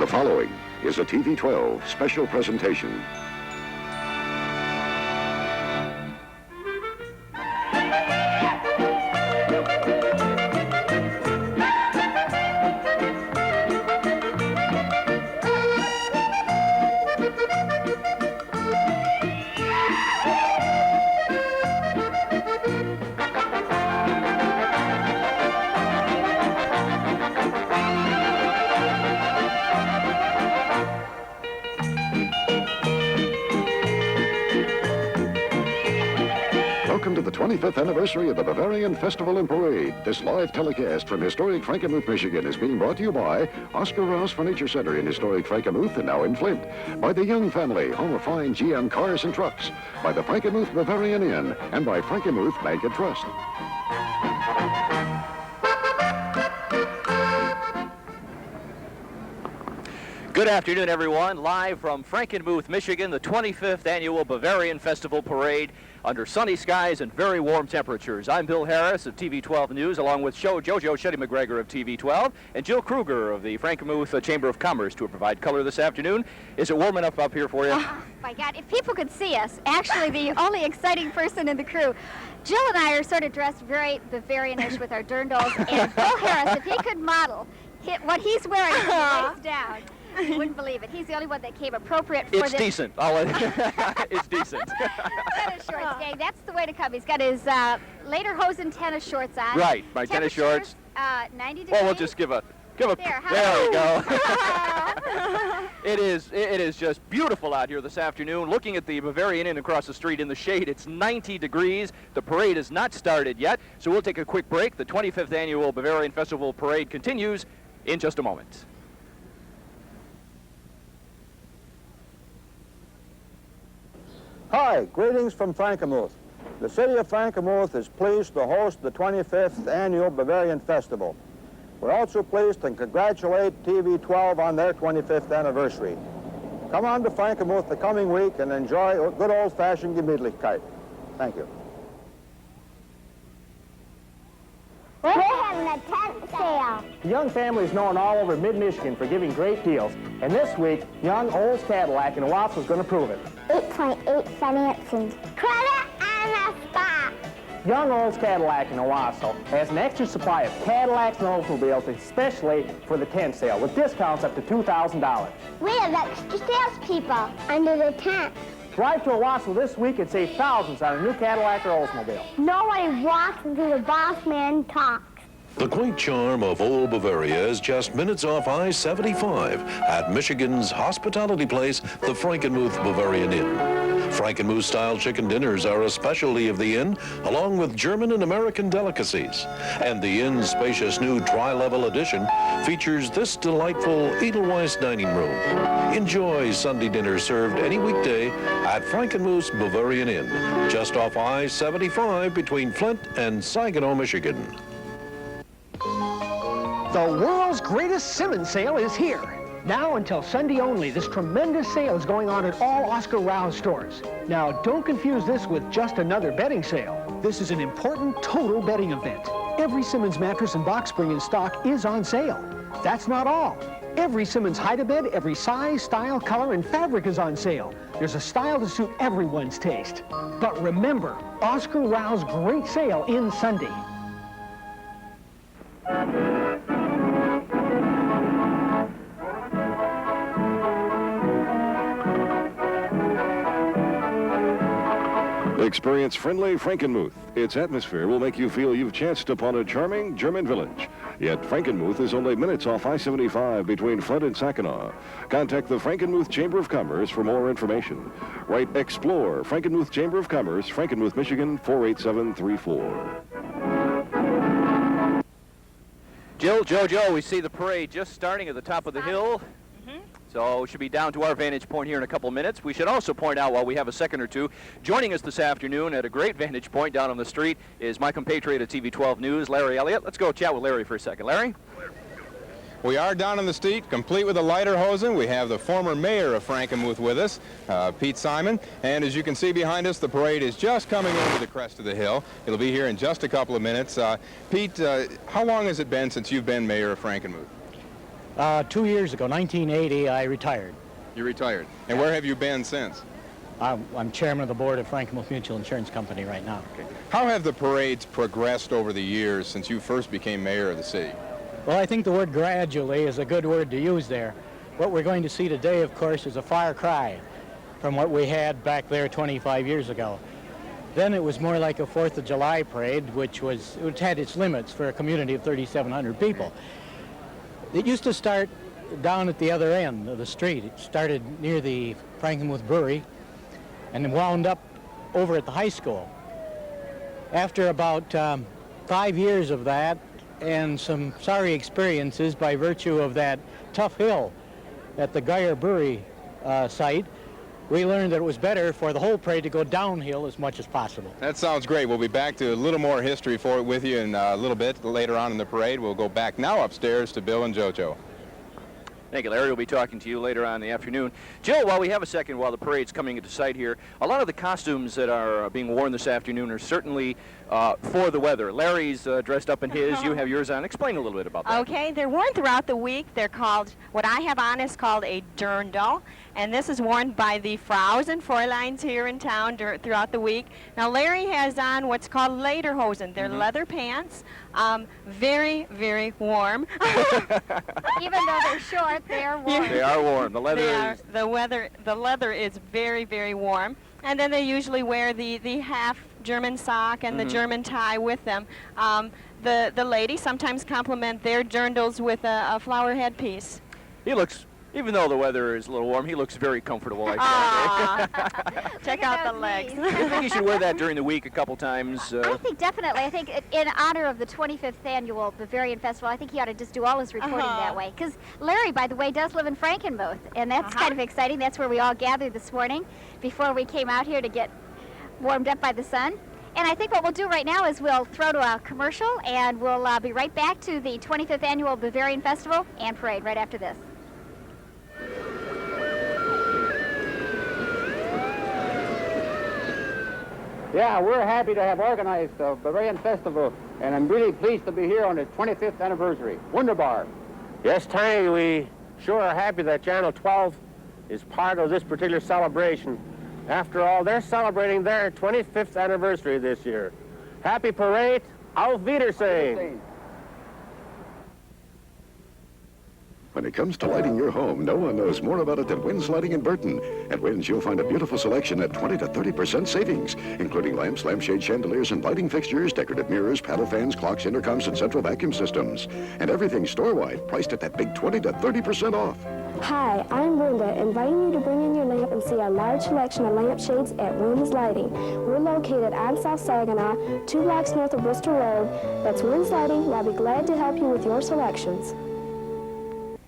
The following is a TV 12 special presentation. Welcome to the 25th anniversary of the Bavarian Festival and Parade. This live telecast from historic Frankenmuth, Michigan is being brought to you by Oscar Rouse Furniture Center in historic Frankenmuth and now in Flint, by the Young family, home of fine GM cars and trucks, by the Frankenmuth Bavarian Inn, and by Frankenmuth Bank and Trust. Good afternoon, everyone. Live from Frankenmuth, Michigan, the 25th Annual Bavarian Festival Parade under sunny skies and very warm temperatures. I'm Bill Harris of TV 12 News, along with Jojo Shetty McGregor of TV 12 and Jill Kruger of the Frankenmuth Chamber of Commerce to provide color this afternoon. Is it warm enough up here for you? Oh, my God, if people could see us, actually the only exciting person in the crew. Jill and I are sort of dressed very Bavarian-ish with our dirndls, and Bill Harris, if he could model what he's wearing from the waist down, you wouldn't believe it. He's the only one that came appropriate for this. It's decent. It's decent. Tennis shorts, gang. That's the way to come. He's got his lederhosen tennis shorts on. Right, my tennis shorts. 90 degrees. Well, we'll just give a. There we go. It is just beautiful out here this afternoon. Looking at the Bavarian Inn across the street in the shade, it's 90 degrees. The parade has not started yet, so we'll take a quick break. The 25th Annual Bavarian Festival Parade continues in just a moment. Hi, greetings from Frankenmuth. The city of Frankenmuth is pleased to host the 25th Annual Bavarian Festival. We're also pleased to congratulate TV 12 on their 25th anniversary. Come on to Frankenmuth the coming week and enjoy good old-fashioned Gemütlichkeit. Thank you. We're having a tent sale. Young Family is known all over mid-Michigan for giving great deals. And this week, Young Olds Cadillac in Owasso is going to prove it. 8.8 financing. Credit and a spot. Young Olds Cadillac in Owasso has an extra supply of Cadillacs and Oldsmobiles, especially for the tent sale, with discounts up to $2,000. We have extra salespeople under the tent. Drive to Owasso this week and save thousands on a new Cadillac or Oldsmobile. Nobody walks until the boss man talks. The quaint charm of old Bavaria is just minutes off I-75 at Michigan's hospitality place, the Frankenmuth Bavarian Inn. Frankenmuth-style chicken dinners are a specialty of the inn, along with German and American delicacies. And the inn's spacious new tri-level addition features this delightful Edelweiss dining room. Enjoy Sunday dinner served any weekday at Frankenmuth's Bavarian Inn, just off I-75 between Flint and Saginaw, Michigan. The world's greatest Simmons sale is here. Now until Sunday only, this tremendous sale is going on at all Oscar Rouse stores. Now, don't confuse this with just another bedding sale. This is an important total bedding event. Every Simmons mattress and box spring in stock is on sale. That's not all. Every Simmons hide-a-bed, every size, style, color, and fabric is on sale. There's a style to suit everyone's taste. But remember, Oscar Rouse great sale ends Sunday. Experience friendly Frankenmuth. Its atmosphere will make you feel you've chanced upon a charming German village. Yet Frankenmuth is only minutes off I-75 between Flint and Saginaw. Contact the Frankenmuth Chamber of Commerce for more information. Write Explore, Frankenmuth Chamber of Commerce, Frankenmuth, Michigan, 48734. Jill, Jojo, we see the parade just starting at the top of the hill. So we should be down to our vantage point here in a couple minutes. We should also point out, while we have a second or two, joining us this afternoon at a great vantage point down on the street is my compatriot at TV 12 News, Larry Elliott. Let's go chat with Larry for a second. Larry? We are down on the street, complete with a lederhosen. We have the former mayor of Frankenmuth with us, Pete Simon. And as you can see behind us, the parade is just coming over the crest of the hill. It'll be here in just a couple of minutes. Pete, how long has it been since you've been mayor of Frankenmuth? 2 years ago, 1980, I retired. You retired. And where have you been since? I'm chairman of the board of Frankenmuth Mutual Insurance Company right now. Okay. How have the parades progressed over the years since you first became mayor of the city? Well, I think the word gradually is a good word to use there. What we're going to see today, of course, is a far cry from what we had back there 25 years ago. Then it was more like a 4th of July parade, which had its limits for a community of 3,700 people. It used to start down at the other end of the street. It started near the Frankenmuth Brewery and then wound up over at the high school. After about 5 years of that and some sorry experiences by virtue of that tough hill at the Geyer Brewery site, we learned that it was better for the whole parade to go downhill as much as possible. That sounds great. We'll be back to a little more history with you in a little bit later on in the parade. We'll go back now upstairs to Bill and JoJo. Thank you, Larry. We'll be talking to you later on in the afternoon. Jill, while we have a second, while the parade's coming into sight here, a lot of the costumes that are being worn this afternoon are certainly for the weather. Larry's dressed up in his. You have yours on. Explain a little bit about that. Okay, they're worn throughout the week. They're called, what I have on is called a dirndl, and this is worn by the Fraus and Fräuleins here in town throughout the week. Now, Larry has on what's called lederhosen. They're leather pants, very, very warm. Even though they're short, they're warm. They are warm. The leather the leather is very, very warm. And then they usually wear the half German sock and the German tie with them. The ladies sometimes complement their dirndls with a flower headpiece. He looks, even though the weather is a little warm, he looks very comfortable. Check out the legs. Do you think he should wear that during the week a couple times? I think definitely. I think in honor of the 25th annual Bavarian Festival, I think he ought to just do all his reporting that way. Because Larry, by the way, does live in Frankenmuth, and that's kind of exciting. That's where we all gathered this morning before we came out here to get warmed up by the sun. And I think what we'll do right now is we'll throw to a commercial, and we'll be right back to the 25th annual Bavarian Festival and parade right after this. Yeah, we're happy to have organized the Bavarian Festival, and I'm really pleased to be here on its 25th anniversary. Wunderbar. Yes, Tiny, we sure are happy that Channel 12 is part of this particular celebration. After all, they're celebrating their 25th anniversary this year. Happy parade, auf Wiedersehen. When it comes to lighting your home, no one knows more about it than Wynn's Lighting in Burton. At Wynn's, you'll find a beautiful selection at 20 to 30% savings, including lamps, lampshade chandeliers, and lighting fixtures, decorative mirrors, paddle fans, clocks, intercoms, and central vacuum systems. And everything store-wide, priced at that big 20 to 30% off. Hi, I'm Brenda, inviting you to bring in your lamp and see our large selection of lampshades at Wynn's Lighting. We're located on South Saginaw, 2 blocks north of Bristol Road. That's Wynn's Lighting, and I'll be glad to help you with your selections.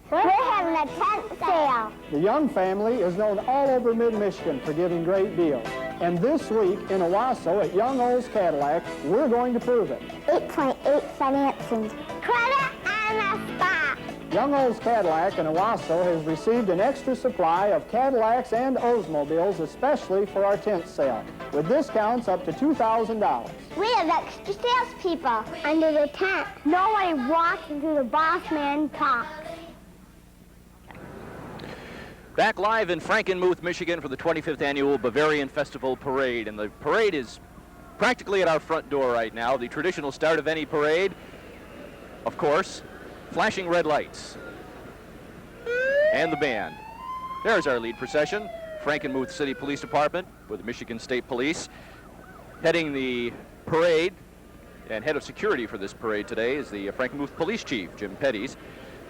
We're having a tent sale. The Young family is known all over mid-Michigan for giving great deals. And this week in Owasso at Young Olds Cadillac, we're going to prove it. 8.8 financing. Credit and a spot. Young Olds Cadillac in Owasso has received an extra supply of Cadillacs and Oldsmobiles, especially for our tent sale, with discounts up to $2,000. We have extra salespeople under the tent. Nobody walks until the boss man talks. Back live in Frankenmuth, Michigan for the 25th annual Bavarian Festival Parade. And the parade is practically at our front door right now. The traditional start of any parade, of course, flashing red lights. And the band. There's our lead procession. Frankenmuth City Police Department with the Michigan State Police. Heading the parade and head of security for this parade today is the Frankenmuth Police Chief, Jim Petties,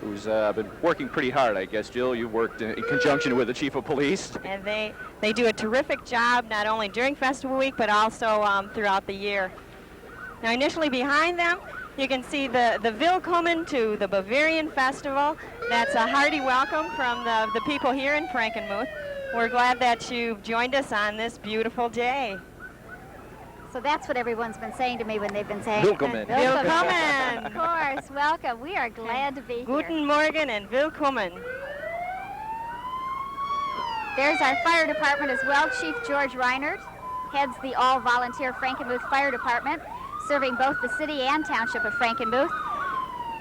who's been working pretty hard, I guess. Jill, you worked in conjunction with the Chief of Police. And they do a terrific job, not only during Festival Week, but also throughout the year. Now, initially behind them, you can see the Willkommen to the Bavarian Festival. That's a hearty welcome from the people here in Frankenmuth. We're glad that you've joined us on this beautiful day. So that's what everyone's been saying to me when they've been saying Willkommen. Willkommen. Of course, welcome. We are glad to be here. Guten Morgen and Willkommen. There's our fire department as well. Chief George Reinert heads the all-volunteer Frankenmuth Fire Department, serving both the city and township of Frankenmuth.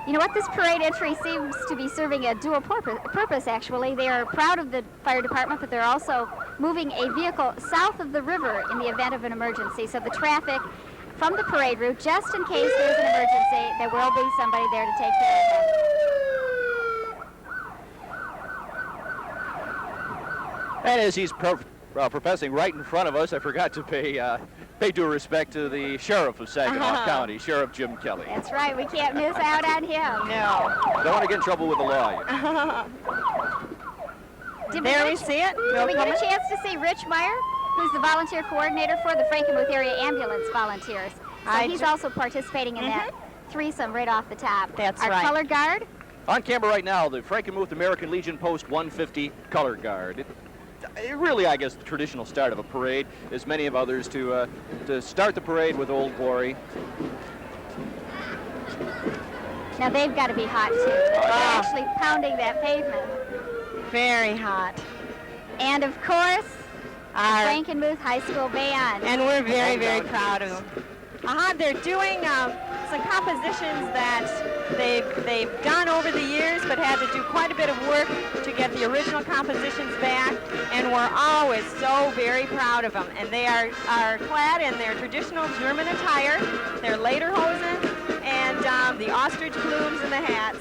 You know what? This parade entry seems to be serving a dual purpose, actually. They are proud of the fire department, but they're also moving a vehicle south of the river in the event of an emergency. So the traffic from the parade route, just in case there's an emergency, there will be somebody there to take care of them. And as he's professing right in front of us, I forgot to pay due respect to the sheriff of Saginaw County, Sheriff Jim Kelly. That's right. We can't miss out on him. No. Don't want to get in trouble with the law. There we see it. Did we get a chance to see Rich Meyer, who's the volunteer coordinator for the Frankenmuth Area Ambulance Volunteers? So he's also participating in that threesome right off the top. That's Our right. color guard. On camera right now, the Frankenmuth American Legion Post 150 color guard. It really, I guess, the traditional start of a parade, as many of others, to start the parade with Old Glory. Now they've got to be hot too. They're actually pounding that pavement. Very hot. And of course, the Frankenmuth High School Band. And we're very, very proud of them. They're doing some compositions that they've done over the years, but had to do quite a bit of work to get the original compositions back, and we're always so very proud of them. And they are clad in their traditional German attire, their lederhosen, and the ostrich plumes in the hats.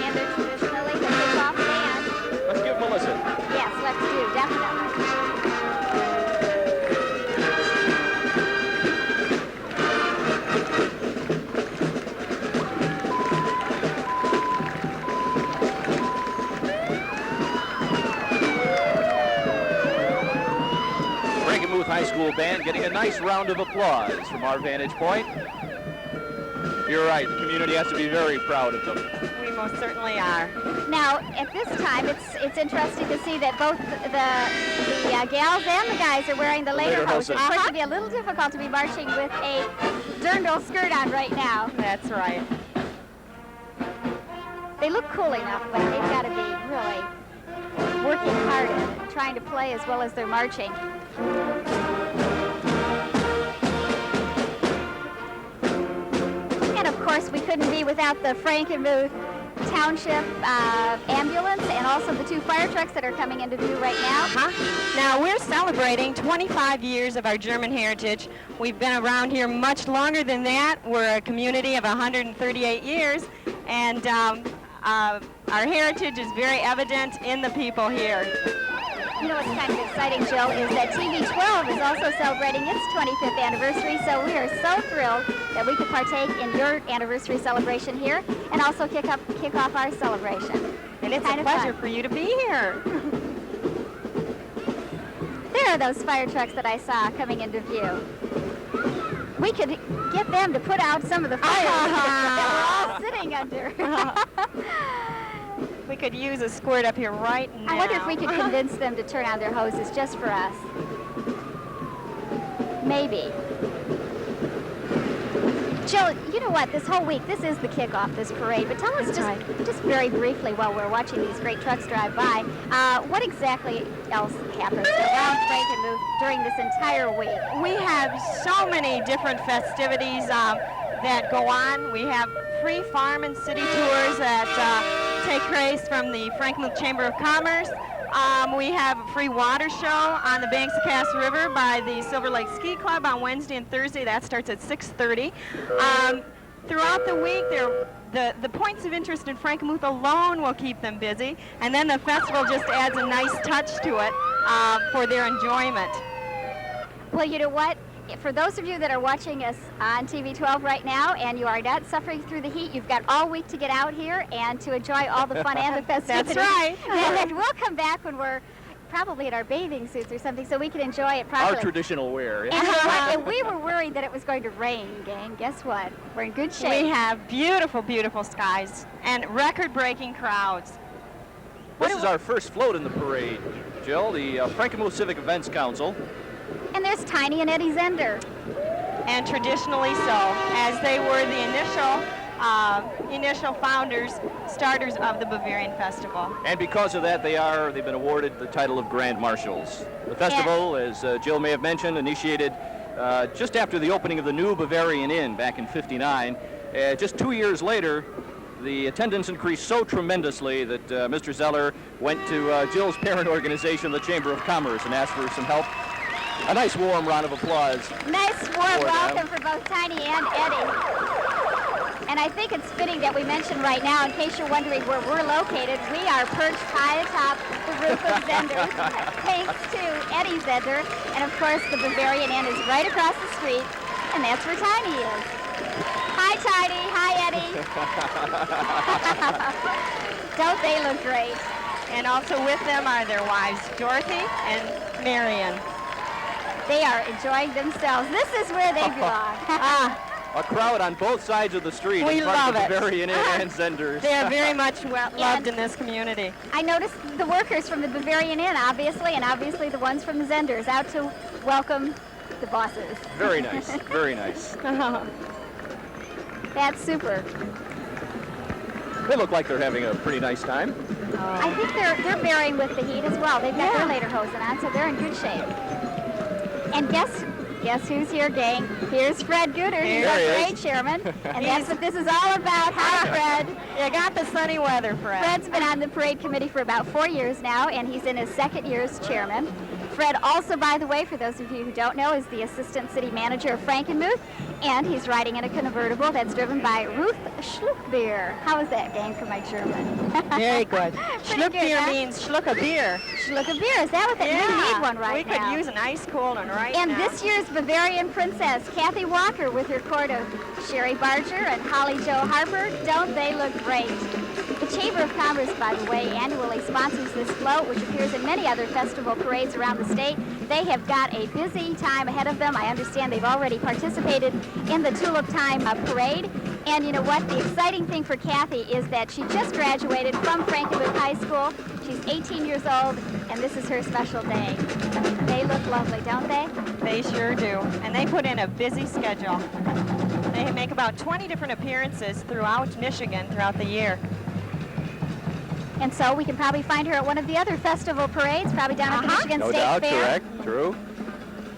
And they're traditionally the kickoff band. Let's give them a listen. Yes, let's do, definitely. High School Band getting a nice round of applause from our vantage point. You're right, the community has to be very proud of them. We most certainly are. Now, at this time, it's interesting to see that both the gals and the guys are wearing the lederhosen. It's going to be a little difficult to be marching with a dirndl skirt on right now. That's right. They look cool enough, but they've got to be really working hard at it, trying to play as well as they're marching. And of course, we couldn't be without the Frankenmuth Township ambulance and also the two fire trucks that are coming into view right now. Now, we're celebrating 25 years of our German heritage. We've been around here much longer than that. We're a community of 138 years, and our heritage is very evident in the people here. You know what's kind of exciting, Jill, is that TV12 is also celebrating its 25th anniversary, so we are so thrilled that we could partake in your anniversary celebration here and also kick off our celebration. And it's a pleasure for you to be here. There are those fire trucks that I saw coming into view. We could get them to put out some of the fires that we're all sitting under. We could use a squirt up here right now. I wonder if we could convince them to turn on their hoses just for us. Maybe. Jill, you know what? This whole week, this is the kickoff, this parade. But tell us just very briefly while we're watching these great trucks drive by, what exactly else happens around Frankenmuth during this entire week? We have so many different festivities that go on. We have free farm and city tours that take place from the Frankenmuth Chamber of Commerce. We have a free water show on the banks of Cass River by the Silver Lake Ski Club on Wednesday and Thursday. That starts at 6:30. Throughout the week, the points of interest in Frankenmuth alone will keep them busy, and then the festival just adds a nice touch to it for their enjoyment. Well, you know what? For those of you that are watching us on TV12 right now and you are not suffering through the heat, you've got all week to get out here and to enjoy all the fun and the festivities. That's right. And then we'll come back when we're probably in our bathing suits or something so we can enjoy it properly. Our traditional wear. Yeah. And we were worried that it was going to rain, gang. Guess what? We're in good shape. We have beautiful, beautiful skies and record-breaking crowds. This is our first float in the parade, Jill, the Frankenmuth Civic Events Council. And there's Tiny and Eddie Zender. And traditionally so, as they were the initial founders, starters of the Bavarian Festival. And because of that, they've been awarded the title of Grand Marshals. The festival, as Jill may have mentioned, initiated just after the opening of the new Bavarian Inn back in '59. Just 2 years later, the attendance increased so tremendously that Mr. Zeller went to Jill's parent organization, the Chamber of Commerce, and asked for some help. A nice warm round of applause. Nice warm for welcome them. for both Tiny and Eddie. And I think it's fitting that we mention right now, in case you're wondering where we're located, we are perched high atop the roof of Zender's, thanks to Eddie Zender. And of course, the Bavarian Inn is right across the street, and that's where Tiny is. Hi, Tiny. Hi, Eddie. Don't they look great? And also with them are their wives, Dorothy and Marion. They are enjoying themselves. This is where they belong. A crowd on both sides of the street We in front love of the it. Bavarian Inn and Zender's. They are very much loved And in this community. I noticed the workers from the Bavarian Inn, obviously, and obviously the ones from the Zender's, out to welcome the bosses. Very nice, very nice. That's super. They look like they're having a pretty nice time. I think they're bearing with the heat as well. They've got their lederhosen on, so they're in good shape. And guess who's here, gang? Here's Fred Gooder. He's our parade chairman. And that's what this is all about. Hi, Fred. You got the sunny weather, Fred. Fred's been on the parade committee for about 4 years now, and he's in his second year as chairman. Fred also, by the way, for those of you who don't know, is the assistant city manager of Frankenmuth, and he's riding in a convertible that's driven by Ruth Schluckbeer. How is that, gang, for my German? Very good. Pretty good, Schluckbier huh? means schluck a beer. Schluck-a-beer, is that what that means? We need one right we now. could use an ice cold one right And now. this year's Bavarian princess, Kathy Walker, with her court of Sherry Barger and Holly Joe Harper. Don't they look great? The Chamber of Commerce, by the way, annually sponsors this float, which appears in many other festival parades around the state. They have got a busy time ahead of them. I understand they've already participated in the Tulip Time parade. And you know what? The exciting thing for Kathy is that she just graduated from Frankenmuth High School. She's 18 years old, and this is her special day. They look lovely, don't they? They sure do. And they put in a busy schedule. They make about 20 different appearances throughout Michigan throughout the year. And so we can probably find her at one of the other festival parades, probably down at the Michigan No State doubt, Fair. correct, true.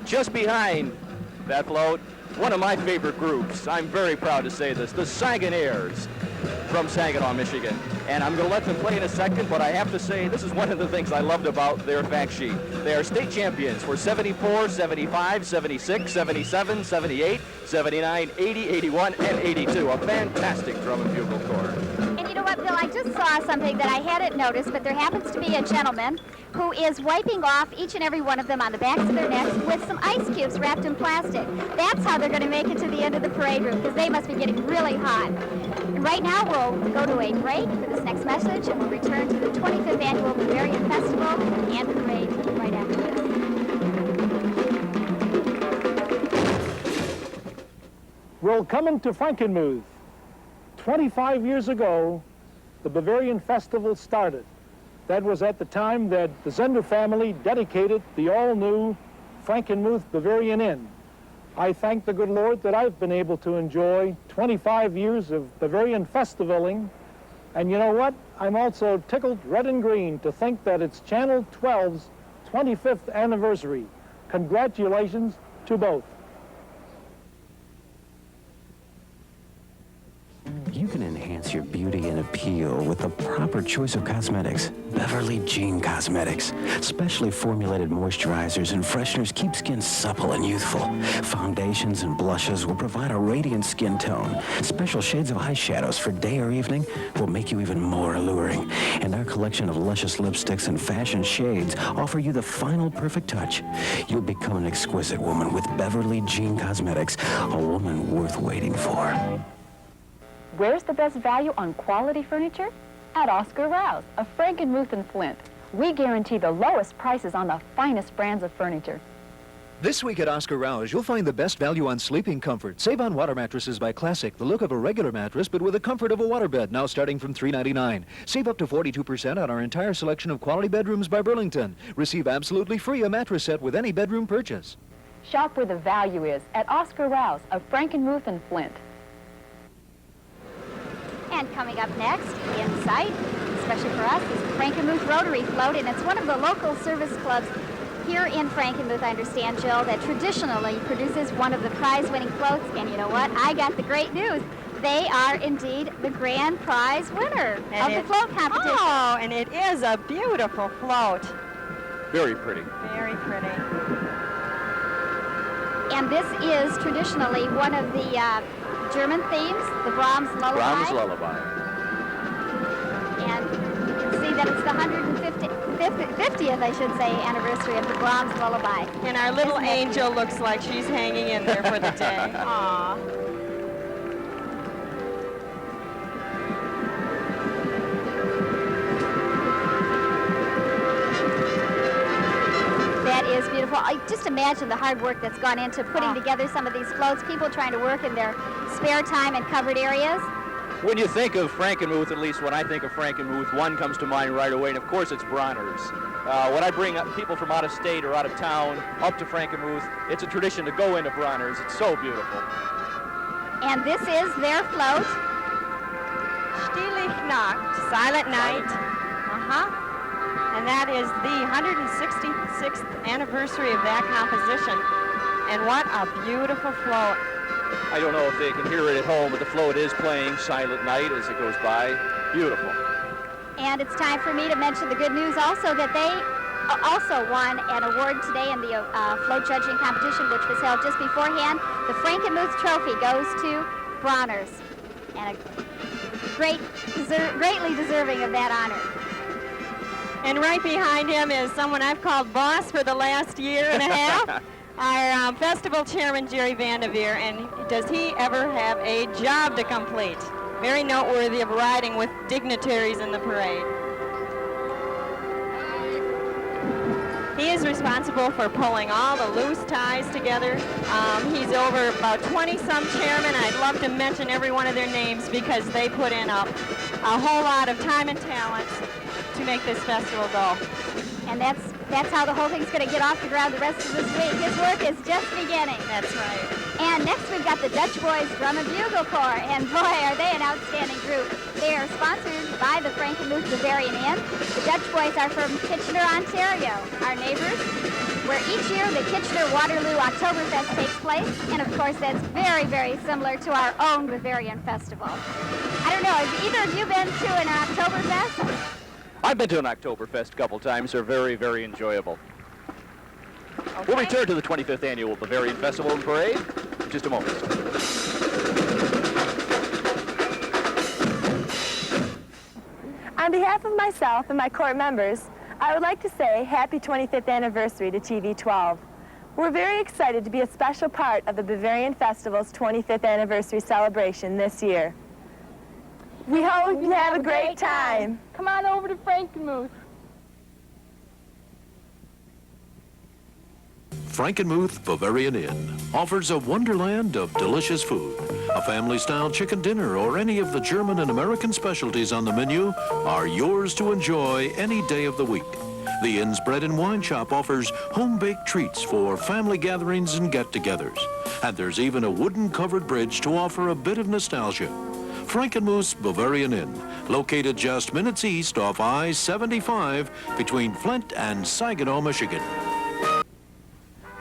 Just behind that float, one of my favorite groups, I'm very proud to say this, the Sagonaires from Saginaw, Michigan. And I'm going to let them play in a second, but I have to say this is one of the things I loved about their fact sheet. They are state champions for 74, 75, 76, 77, 78, 79, 80, 81, and 82. A fantastic drum and bugle corps. And you know what, Bill, I just saw something that I hadn't noticed, but there happens to be a gentleman who is wiping off each and every one of them on the backs of their necks with some ice cubes wrapped in plastic. That's how they're going to make it to the end of the parade route, because they must be getting really hot. And right now, we'll go to a break for this next message, and we'll return to the 25th Annual Bavarian Festival and parade right after this. Well, coming to Frankenmuth, 25 years ago, the Bavarian Festival started. That was at the time that the Zender family dedicated the all-new Frankenmuth Bavarian Inn. I thank the good Lord that I've been able to enjoy 25 years of Bavarian festivaling. And you know what? I'm also tickled red and green to think that it's Channel 12's 25th anniversary. Congratulations to both. You can enhance your beauty and appeal with the proper choice of cosmetics. Beverly Jean Cosmetics. Specially formulated moisturizers and fresheners keep skin supple and youthful. Foundations and blushes will provide a radiant skin tone. Special shades of eyeshadows for day or evening will make you even more alluring. And our collection of luscious lipsticks and fashion shades offer you the final perfect touch. You'll become an exquisite woman with Beverly Jean Cosmetics, a woman worth waiting for. Where's the best value on quality furniture? At Oscar Rouse of Frankenmuth and Flint. We guarantee the lowest prices on the finest brands of furniture. This week at Oscar Rouse, you'll find the best value on sleeping comfort. Save on water mattresses by Classic, the look of a regular mattress, but with the comfort of a waterbed, now starting from $3.99. Save up to 42% on our entire selection of quality bedrooms by Burlington. Receive absolutely free a mattress set with any bedroom purchase. Shop where the value is at Oscar Rouse of Frankenmuth and Flint. And coming up next, in sight, especially for us, is the Frankenmuth Rotary Float, and it's one of the local service clubs here in Frankenmuth, I understand, Jill, that traditionally produces one of the prize-winning floats. And you know what? I got the great news. they are indeed the grand prize winner of the float competition. Oh, and it is a beautiful float. Very pretty. Very pretty. And this is traditionally one of the German themes, the Brahms Lullaby. Brahms Lullaby. And you can see that it's the 50th, I should say, anniversary of the Brahms Lullaby. And our little angel looks like she's hanging in there for the day. Aww. That is beautiful. Just imagine the hard work that's gone into putting together some of these floats, people trying to work in their spare time in covered areas. When you think of Frankenmuth, at least when I think of Frankenmuth, one comes to mind right away, and of course it's Bronner's. When I bring up people from out of state or out of town up to Frankenmuth, it's a tradition to go into Bronner's. It's so beautiful. And this is their float. Stille Nacht, Silent Night. And that is the 166th anniversary of that composition. And what a beautiful float. I don't know if they can hear it at home, but the float is playing Silent Night as it goes by. Beautiful. And it's time for me to mention the good news also that they also won an award today in the float judging competition, which was held just beforehand. The Frankenmuth Trophy goes to Bronner's, and greatly deserving of that honor. And right behind him is someone I've called boss for the last year and a half, our festival chairman, Jerry Vanderveer, and does he ever have a job to complete? Very noteworthy of riding with dignitaries in the parade. He is responsible for pulling all the loose ties together. He's over about 20-some chairmen. I'd love to mention every one of their names because they put in a whole lot of time and talent to make this festival go. And that's how the whole thing's going to get off the ground the rest of this week. His work is just beginning. That's right. And next we've got the Dutch Boys Drum and Bugle Corps, and boy, are they an outstanding group. They are sponsored by the Frankenmuth Bavarian Inn. The Dutch Boys are from Kitchener, Ontario, our neighbors, where each year the Kitchener-Waterloo Oktoberfest takes place, and of course that's very, very similar to our own Bavarian Festival. I don't know, have either of you been to an Oktoberfest? I've been to an Oktoberfest a couple times. They're very, very enjoyable. Okay. We'll return to the 25th Annual Bavarian Festival and Parade in just a moment. On behalf of myself and my court members, I would like to say happy 25th anniversary to TV12. We're very excited to be a special part of the Bavarian Festival's 25th anniversary celebration this year. We hope you have a great time. Come on over to Frankenmuth. Frankenmuth Bavarian Inn offers a wonderland of delicious food. A family-style chicken dinner or any of the German and American specialties on the menu are yours to enjoy any day of the week. The Inn's bread and wine shop offers home-baked treats for family gatherings and get-togethers. And there's even a wooden-covered bridge to offer a bit of nostalgia. Frankenmuth's Bavarian Inn, located just minutes east off I-75 between Flint and Saginaw, Michigan.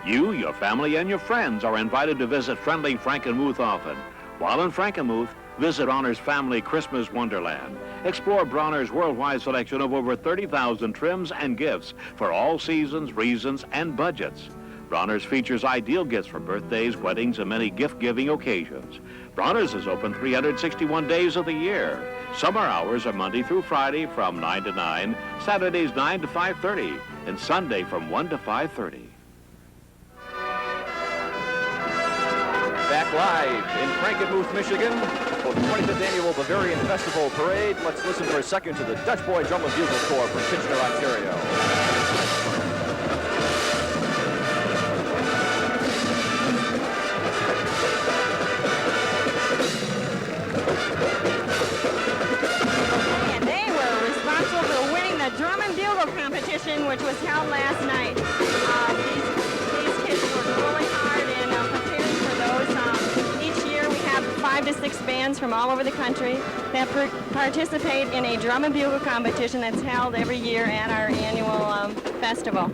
You, your family, and your friends are invited to visit friendly Frankenmuth often. While in Frankenmuth, visit Honor's Family Christmas Wonderland. Explore Bronner's worldwide selection of over 30,000 trims and gifts for all seasons, reasons, and budgets. Bronner's features ideal gifts for birthdays, weddings, and many gift-giving occasions. Bronner's is open 361 days of the year. Summer hours are Monday through Friday from 9 to 9, Saturdays 9 to 5:30, and Sunday from 1 to 5:30. Back live in Frankenmuth, Michigan for the 25th Annual Bavarian Festival Parade. Let's listen for a second to the Dutch Boy Drum and Bugle Corps from Kitchener, Ontario. Drum and Bugle competition, which was held last night. These kids worked really hard in preparing for those. Each year we have 5 to 6 bands from all over the country that participate in a drum and bugle competition that's held every year at our annual festival.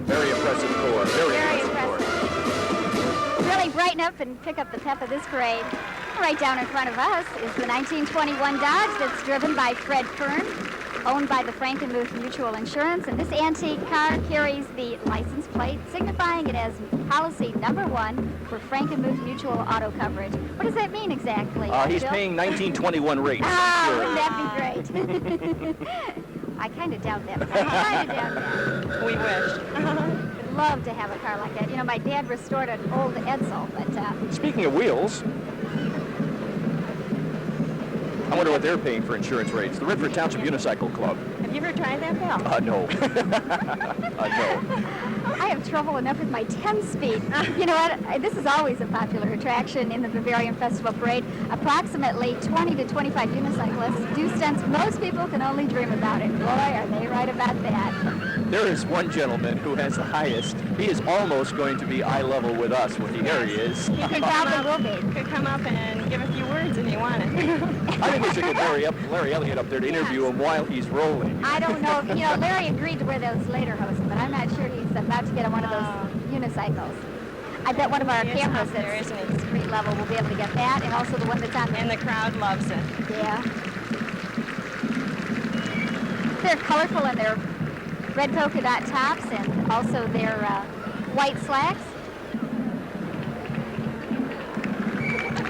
Very impressive corps. Very impressive. Really brighten up and pick up the pep of this parade. right down in front of us is the 1921 Dodge that's driven by Fred Kern, owned by the Frankenmuth Mutual Insurance, and this antique car carries the license plate signifying it as policy number 1 for Frankenmuth Mutual auto coverage. What does that mean exactly? He's Bill? paying 1921 rates. Wouldn't that be great? I kind of doubt that. But I kind of doubt that. We wish. Would love to have a car like that. You know, my dad restored an old Edsel, but Speaking of wheels, I wonder what they're paying for insurance rates. The Redford Township Unicycle Club. Have you ever tried that, Bill? No. No. I have trouble enough with my 10-speed. You know what? This is always a popular attraction in the Bavarian Festival Parade. Approximately 20 to 25 unicyclists do stunts most people can only dream about it. Boy, are they right about that. There is one gentleman who has the highest. He is almost going to be eye level with us. Here he is. He could come up and give a few words if he wanted. I think we should get Larry Elliott up there to interview him while he's rolling. I don't know if, you know, Larry agreed to wear those lederhosen, but I'm not sure he's about to get on one of those unicycles. I bet one of our cameras that's at street level will be able to get that, and also the one that's on. And the crowd loves it. Yeah. They're colorful in their red polka dot tops and also their white slacks.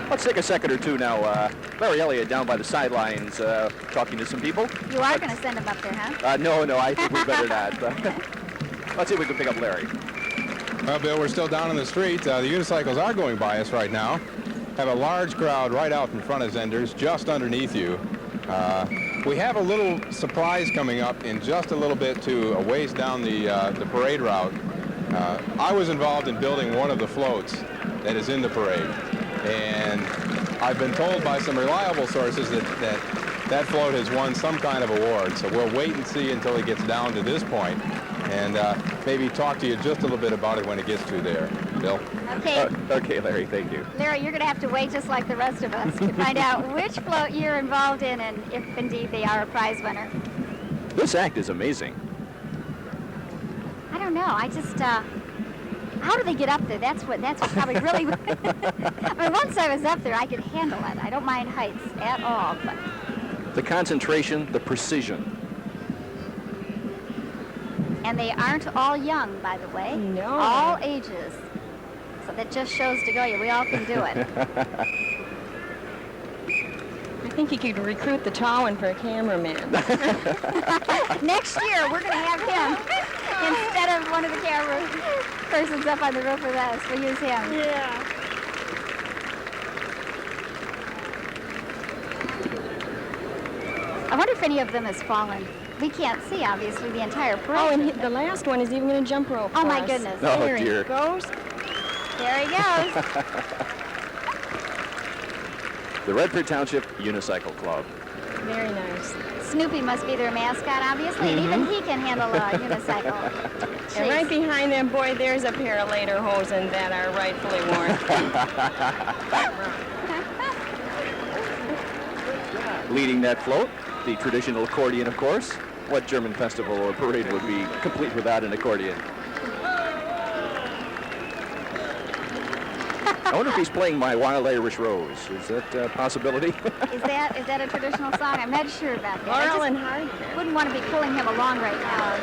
Let's take a second or two now. Larry Elliott down by the sidelines talking to some people. You are going to send him up there, huh? No, I think we better not. Let's see if we can pick up Larry. Well, Bill, we're still down in the street. The unicycles are going by us right now. Have a large crowd right out in front of Zenders, just underneath you. We have a little surprise coming up in just a little bit to a ways down the parade route. I was involved in building one of the floats that is in the parade. And I've been told by some reliable sources that float has won some kind of award. So we'll wait and see until it gets down to this point and maybe talk to you just a little bit about it when it gets to there. Bill? Okay. Okay, Larry, thank you. Larry, you're going to have to wait just like the rest of us to find out which float you're involved in and if indeed they are a prize winner. This act is amazing. I don't know. I just, how do they get up there? That's what probably really, I mean, once I was up there, I could handle it. I don't mind heights at all. But The concentration, the precision. And they aren't all young, by the way. No. All ages. So that just shows to go you. We all can do it. I think you could recruit the tall one for a cameraman. Next year, we're going to have him instead of one of the camera persons up on the roof with us. We'll use him. Yeah. I wonder if any of them has fallen. We can't see, obviously, the entire parade. Oh, and the last one is even going to jump rope. Oh, for my us. goodness. Oh, There he dear. goes. There he goes. The Redford Township Unicycle Club. Very nice. Snoopy must be their mascot, obviously, and even he can handle a unicycle. And right behind them, boy, there's a pair of lederhosen that are rightfully worn. Leading that float, the traditional accordion, of course. What German festival or parade would be complete without an accordion? I wonder if he's playing My Wild Irish Rose. Is that a possibility? Is that a traditional song? I'm not sure about that. Laurel I and just Hardy. wouldn't want to be pulling him along right now.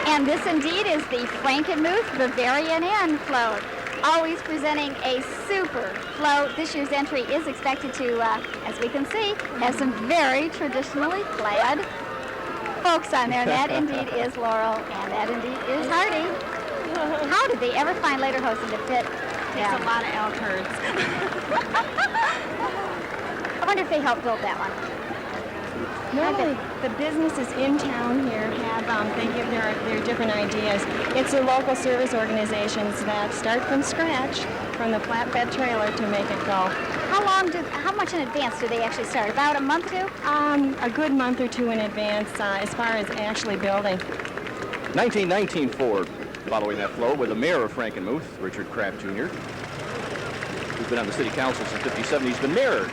And this indeed is the Frankenmuth Bavarian Inn float. Always presenting a super float. This year's entry is expected to, as we can see, have some very traditionally clad folks on there. That indeed is Laurel, and that indeed is Hardy. How did they ever find lederhosen to fit? It's a lot of elk herds. I wonder if they helped build that one. Normally, the businesses in town here have, they give their different ideas. It's the local service organizations that start from scratch, from the flatbed trailer to make it go. How much in advance do they actually start? About a month or two? A good month or two in advance as far as actually building. 1919 Ford, following that float with the mayor of Frankenmuth, Richard Kraft Jr., who's been on the city council since '57. He's been mayor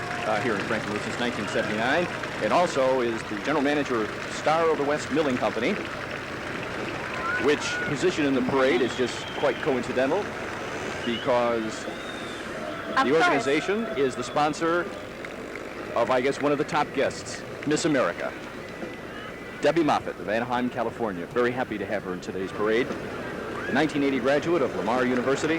here in Frankenmuth since 1979, and also is the general manager of Star of the West Milling Company, which position in the parade is just quite coincidental because The organization is the sponsor of, I guess, one of the top guests, Miss America, Debbie Moffett of Anaheim, California. Very happy to have her in today's parade. A 1980 graduate of Lamar University.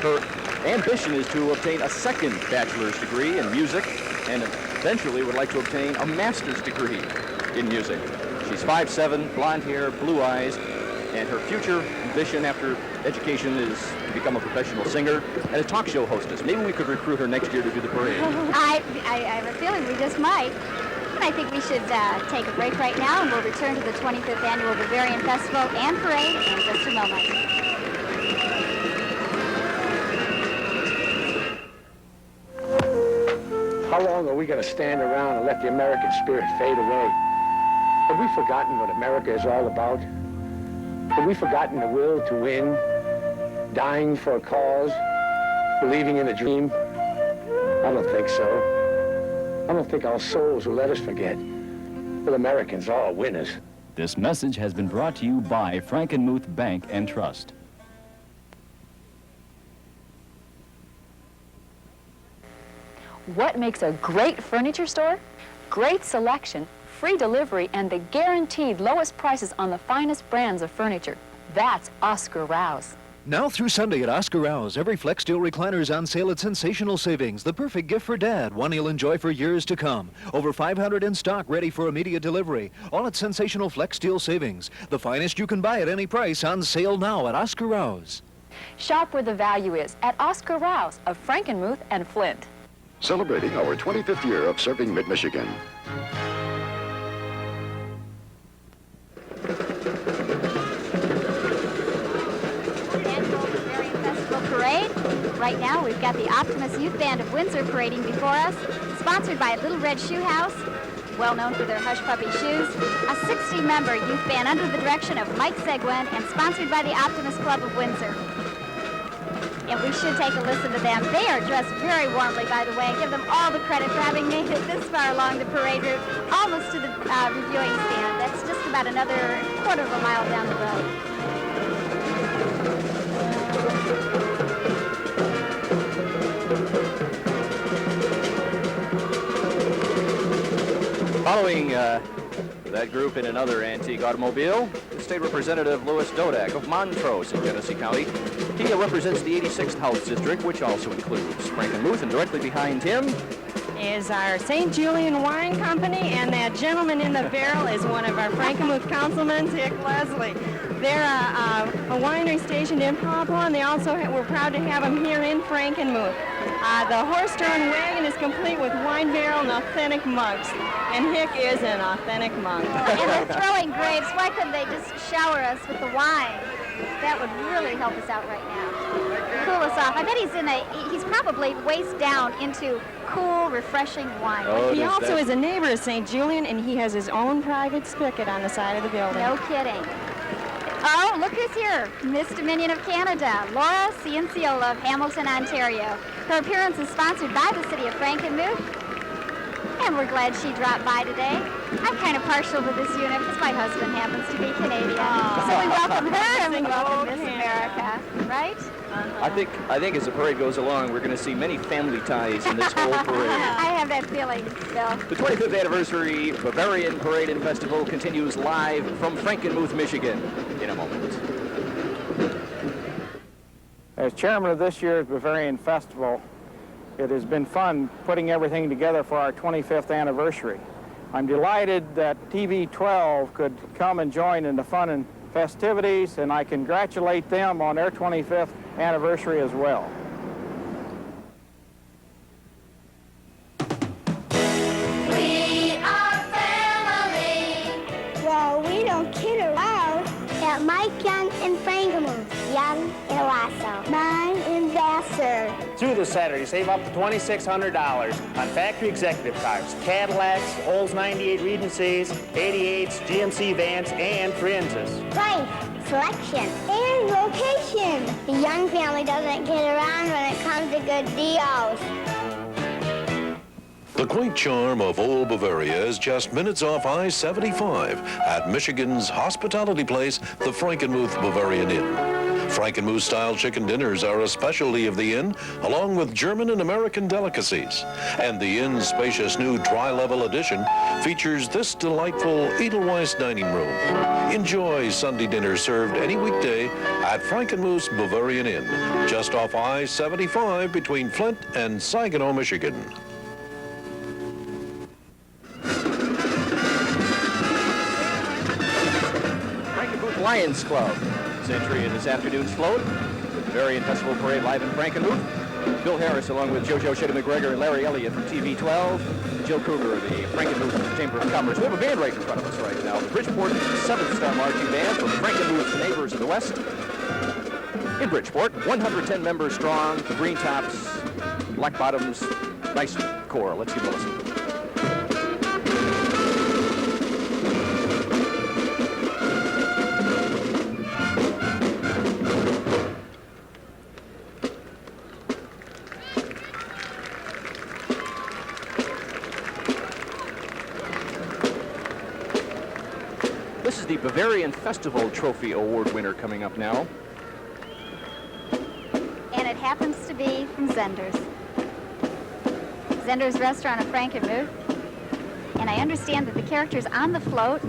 Her ambition is to obtain a second bachelor's degree in music and eventually would like to obtain a master's degree in music. She's 5'7", blonde hair, blue eyes, and her future ambition after education is to become a professional singer and a talk show hostess. Maybe we could recruit her next year to do the parade. I have a feeling we just might. And I think we should take a break right now, and we'll return to the 25th Annual Bavarian Festival and Parade in just a moment. How long are we going to stand around and let the American spirit fade away? Have we forgotten what America is all about? Have we forgotten the will to win, dying for a cause, believing in a dream? I don't think so. I don't think our souls will let us forget. But Americans are all winners. This message has been brought to you by Frankenmuth Bank and Trust. What makes a great furniture store? Great selection, free delivery, and the guaranteed lowest prices on the finest brands of furniture. That's Oscar Rouse. Now through Sunday at Oscar Rouse, every Flex Steel recliner is on sale at sensational savings. The perfect gift for Dad, one he'll enjoy for years to come. Over 500 in stock, ready for immediate delivery. All at sensational Flex Steel savings. The finest you can buy at any price, on sale now at Oscar Rouse. Shop where the value is at Oscar Rouse of Frankenmuth and Flint. Celebrating our 25th year of serving Mid-Michigan. Parade. Right now, we've got the Optimus Youth Band of Windsor parading before us, sponsored by Little Red Shoe House, well known for their Hush Puppy shoes, a 60-member youth band under the direction of Mike Seguin and sponsored by the Optimus Club of Windsor. And we should take a listen to them. They are dressed very warmly, by the way, and give them all the credit for having made it this far along the parade route, almost to the reviewing stand. That's just about another quarter of a mile down the road. Following that group in another antique automobile, State Representative Louis Dodak of Montrose in Genesee County. He represents the 86th House District, which also includes Frankenmuth, and directly behind him is our St. Julian Wine Company, and that gentleman in the barrel is one of our Frankenmuth councilmen, Dick Leslie. They're a winery stationed in Papua, and they also we're proud to have them here in Frankenmuth. The horse-drawn wagon is complete with wine barrel and authentic mugs, and Hick is an authentic mug. And the throwing grapes, why couldn't they just shower us with the wine? That would really help us out right now. Cool us off. I bet he's probably waist down into cool, refreshing wine. Oh, he also is a neighbor of St. Julian, and he has his own private spigot on the side of the building. No kidding. Oh, look who's here. Miss Dominion of Canada, Laura Cianciola of Hamilton, Ontario. Her appearance is sponsored by the City of Frankenmuth, and we're glad she dropped by today. I'm kind of partial to this unit because my husband happens to be Canadian. So we welcome her and we welcome Miss America, right? I think as the parade goes along, we're going to see many family ties in this whole parade. I have that feeling, Bill. The 25th Anniversary Bavarian Parade and Festival continues live from Frankenmuth, Michigan in a moment. As chairman of this year's Bavarian Festival, it has been fun putting everything together for our 25th anniversary. I'm delighted that TV 12 could come and join in the fun and festivities, and I congratulate them on their 25th anniversary as well. We are family. Well, we don't kid around. At Mike Young in Frankenmuth, Young in Owasso, Mine in Vassar. Through this Saturday, save up to $2,600 on factory executive cars, Cadillacs, Olds 98 Regencies, 88s, GMC vans, and Frienzes. Price, selection, and location. The Young family doesn't kid around when it comes to good deals. The quaint charm of old Bavaria is just minutes off I-75 at Michigan's hospitality place, the Frankenmuth Bavarian Inn. Frankenmuth-style chicken dinners are a specialty of the inn, along with German and American delicacies. And the inn's spacious new tri-level addition features this delightful Edelweiss dining room. Enjoy Sunday dinner served any weekday at Frankenmuth's Bavarian Inn, just off I-75 between Flint and Saginaw, Michigan. Frankenmuth Lions Club is entry in this afternoon's float. The Bavarian Festival Parade live in Frankenmuth. Bill Harris along with JoJo Shitty McGregor and Larry Elliott from TV 12. Jill Kruger of the Frankenmuth Chamber of Commerce. We have a band right in front of us right now. The Bridgeport 7-Star Marching Band from Frankenmuth's neighbors in the west. In Bridgeport, 110 members strong, the green tops, black bottoms, nice core. Let's give it a listen. This is the Bavarian Festival Trophy Award winner coming up now. And it happens to be from Zender's. Zender's restaurant in Frankenmuth. And I understand that the characters on the float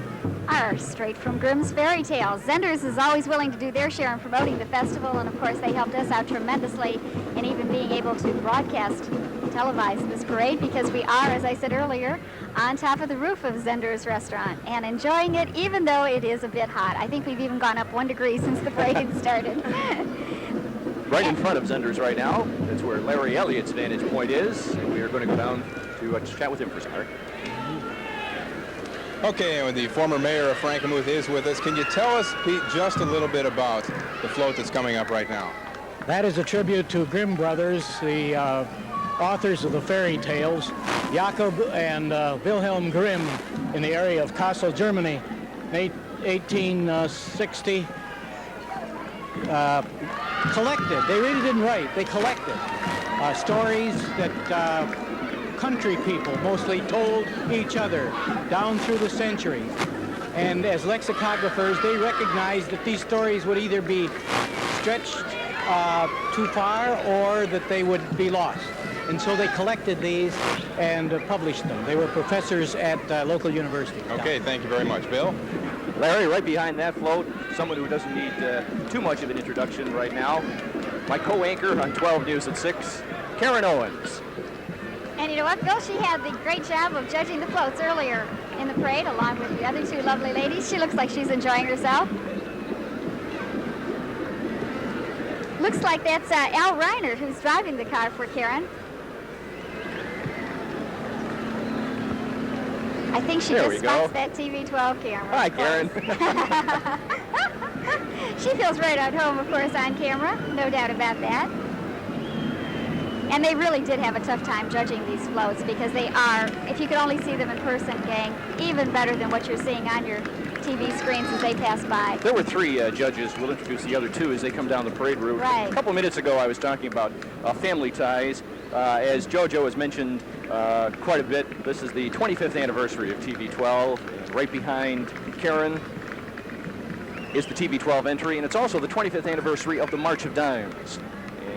are straight from Grimm's fairy tales. Zender's is always willing to do their share in promoting the festival, and of course they helped us out tremendously in even being able to broadcast, televise this parade, because we are, as I said earlier, on top of the roof of Zender's restaurant and enjoying it even though it is a bit hot. I think we've even gone up 1 degree since the parade started. Right in front of Zender's right now. That's where Larry Elliott's vantage point is. And we are going to go down to chat with him for a second. Okay, and the former mayor of Frankenmuth is with us. Can you tell us, Pete, just a little bit about the float that's coming up right now? That is a tribute to Grimm brothers, the authors of the fairy tales, Jakob and Wilhelm Grimm, in the area of Kassel, Germany, 1860. Collected. They really didn't write. They collected stories that country people mostly told each other down through the centuries. And as lexicographers, they recognized that these stories would either be stretched too far or that they would be lost. And so they collected these and published them. They were professors at local universities. Okay, thank you very much. Bill? Larry, right behind that float, someone who doesn't need too much of an introduction right now, my co-anchor on 12 News at 6, Karen Owens. And you know what, Bill? She had the great job of judging the floats earlier in the parade, along with the other two lovely ladies. She looks like she's enjoying herself. Looks like that's Al Reinert who's driving the car for Karen. I think she just spots that TV 12 camera. Hi, Karen. She feels right at home, of course, on camera. No doubt about that. And they really did have a tough time judging these floats because they are, if you could only see them in person, gang, even better than what you're seeing on your TV screens as they pass by. There were 3 judges. We'll introduce the other 2 as they come down the parade route. Right. A couple minutes ago, I was talking about family ties. As JoJo has mentioned quite a bit, this is the 25th anniversary of TV 12. And right behind Karen is the TV 12 entry, and it's also the 25th anniversary of the March of Dimes.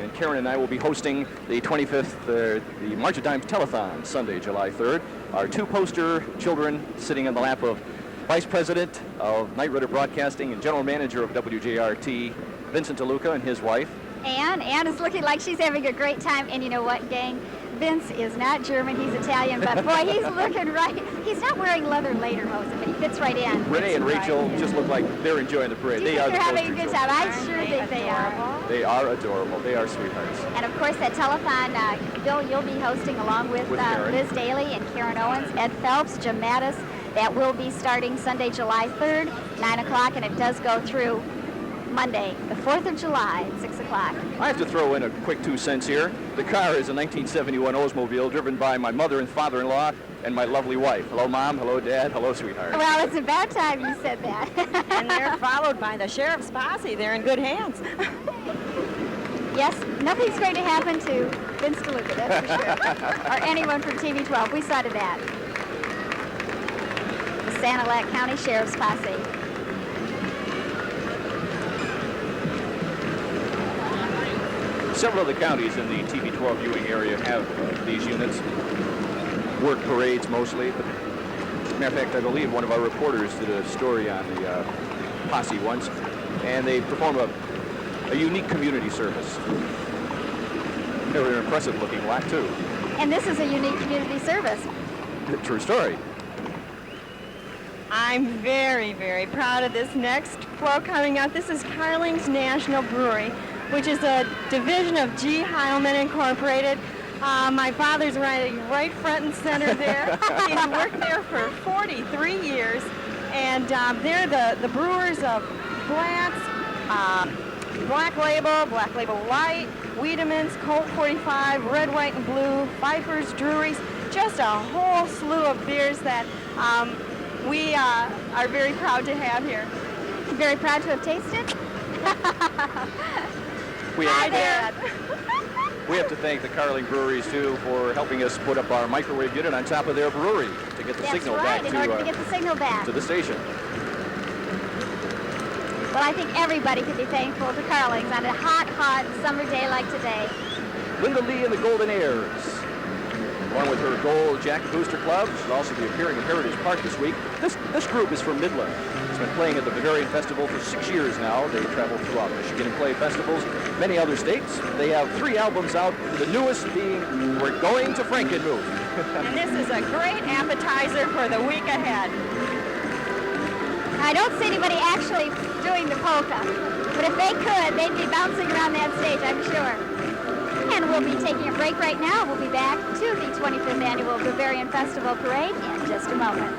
And Karen and I will be hosting the 25th, the March of Dimes Telethon, Sunday, July 3rd. Our 2 poster children sitting on the lap of Vice President of Knight Ridder Broadcasting and General Manager of WJRT, Vincent DeLuca, and his wife. Anne is looking like she's having a great time. And you know what, gang? Vince is not German, he's Italian, but boy, he's looking right. He's not wearing leather lederhosen, but he fits right in. Renee and Rachel just look like they're enjoying the parade. They're having a good time. I sure think they are. They are adorable. They are sweethearts. And of course, that telethon, Bill, you'll be hosting along with Liz Daly and Karen Owens, Ed Phelps, Jim Mattis. That will be starting Sunday, July 3rd, 9 o'clock, and it does go through Monday, the 4th of July, at 6 o'clock. I have to throw in a quick 2 cents here. The car is a 1971 Oldsmobile driven by my mother and father-in-law and my lovely wife. Hello, Mom. Hello, Dad. Hello, sweetheart. Well, it's about time you said that. And they're followed by the sheriff's posse. They're in good hands. Yes, nothing's going to happen to Vince DeLuca, that's for sure. Or anyone from TV 12. We saw to that. The Sanilac County Sheriff's Posse. Several of the counties in the TV12 viewing area have these units. Work parades mostly. But as a matter of fact, I believe one of our reporters did a story on the posse once, and they perform a unique community service. They were an impressive looking lot too. And this is a unique community service. True story. I'm very, very proud of this next flow coming up. This is Carling's National Brewery, which is a division of G. Heilman Incorporated. My father's right front and center there. He's worked there for 43 years, and they're the brewers of Blatz, Black Label Light, Wiedemann's, Colt 45, Red, White, and Blue, Pfeiffer's, Drury's, just a whole slew of beers that we are very proud to have here. Very proud to have tasted? We have to thank the Carling Breweries, too, for helping us put up our microwave unit on top of their brewery to get the signal back in order to get the signal back to the station. Well, I think everybody could be thankful to Carling's on a hot, hot summer day like today. Linda Lee and the Golden Airs, along with her Gold Jacket Booster Club. She'll also be appearing at Heritage Park this week. This group is from Midland. It's been playing at the Bavarian Festival for 6 years now. They travel throughout Michigan and play festivals, many other states. They have 3 albums out, the newest being We're Going to Frankenmuth. And this is a great appetizer for the week ahead. I don't see anybody actually doing the polka, but if they could, they'd be bouncing around that stage, I'm sure. And we'll be taking a break right now. We'll be back to the 25th Annual Bavarian Festival Parade in just a moment.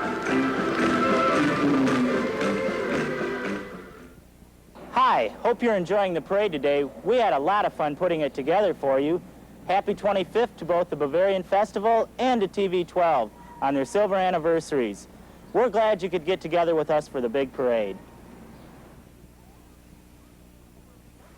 Hi, hope you're enjoying the parade today. We had a lot of fun putting it together for you. Happy 25th to both the Bavarian Festival and to TV12 on their silver anniversaries. We're glad you could get together with us for the big parade.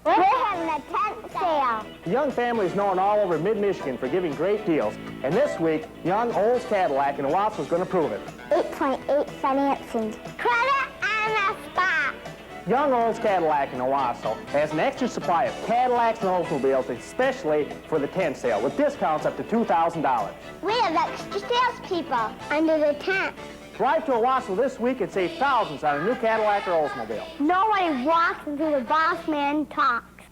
We're having a tent sale. Young families known all over mid-Michigan for giving great deals. And this week, Young Olds Cadillac in Owasso is going to prove it. 8.8 financing. Credit on the spot. Young Olds Cadillac in Owasso has an extra supply of Cadillacs and Oldsmobiles, especially for the tent sale, with discounts up to $2,000. We have extra salespeople under the tent. Drive to Owasso this week and save thousands on a new Cadillac or Oldsmobile. Nobody walks until the boss man talks.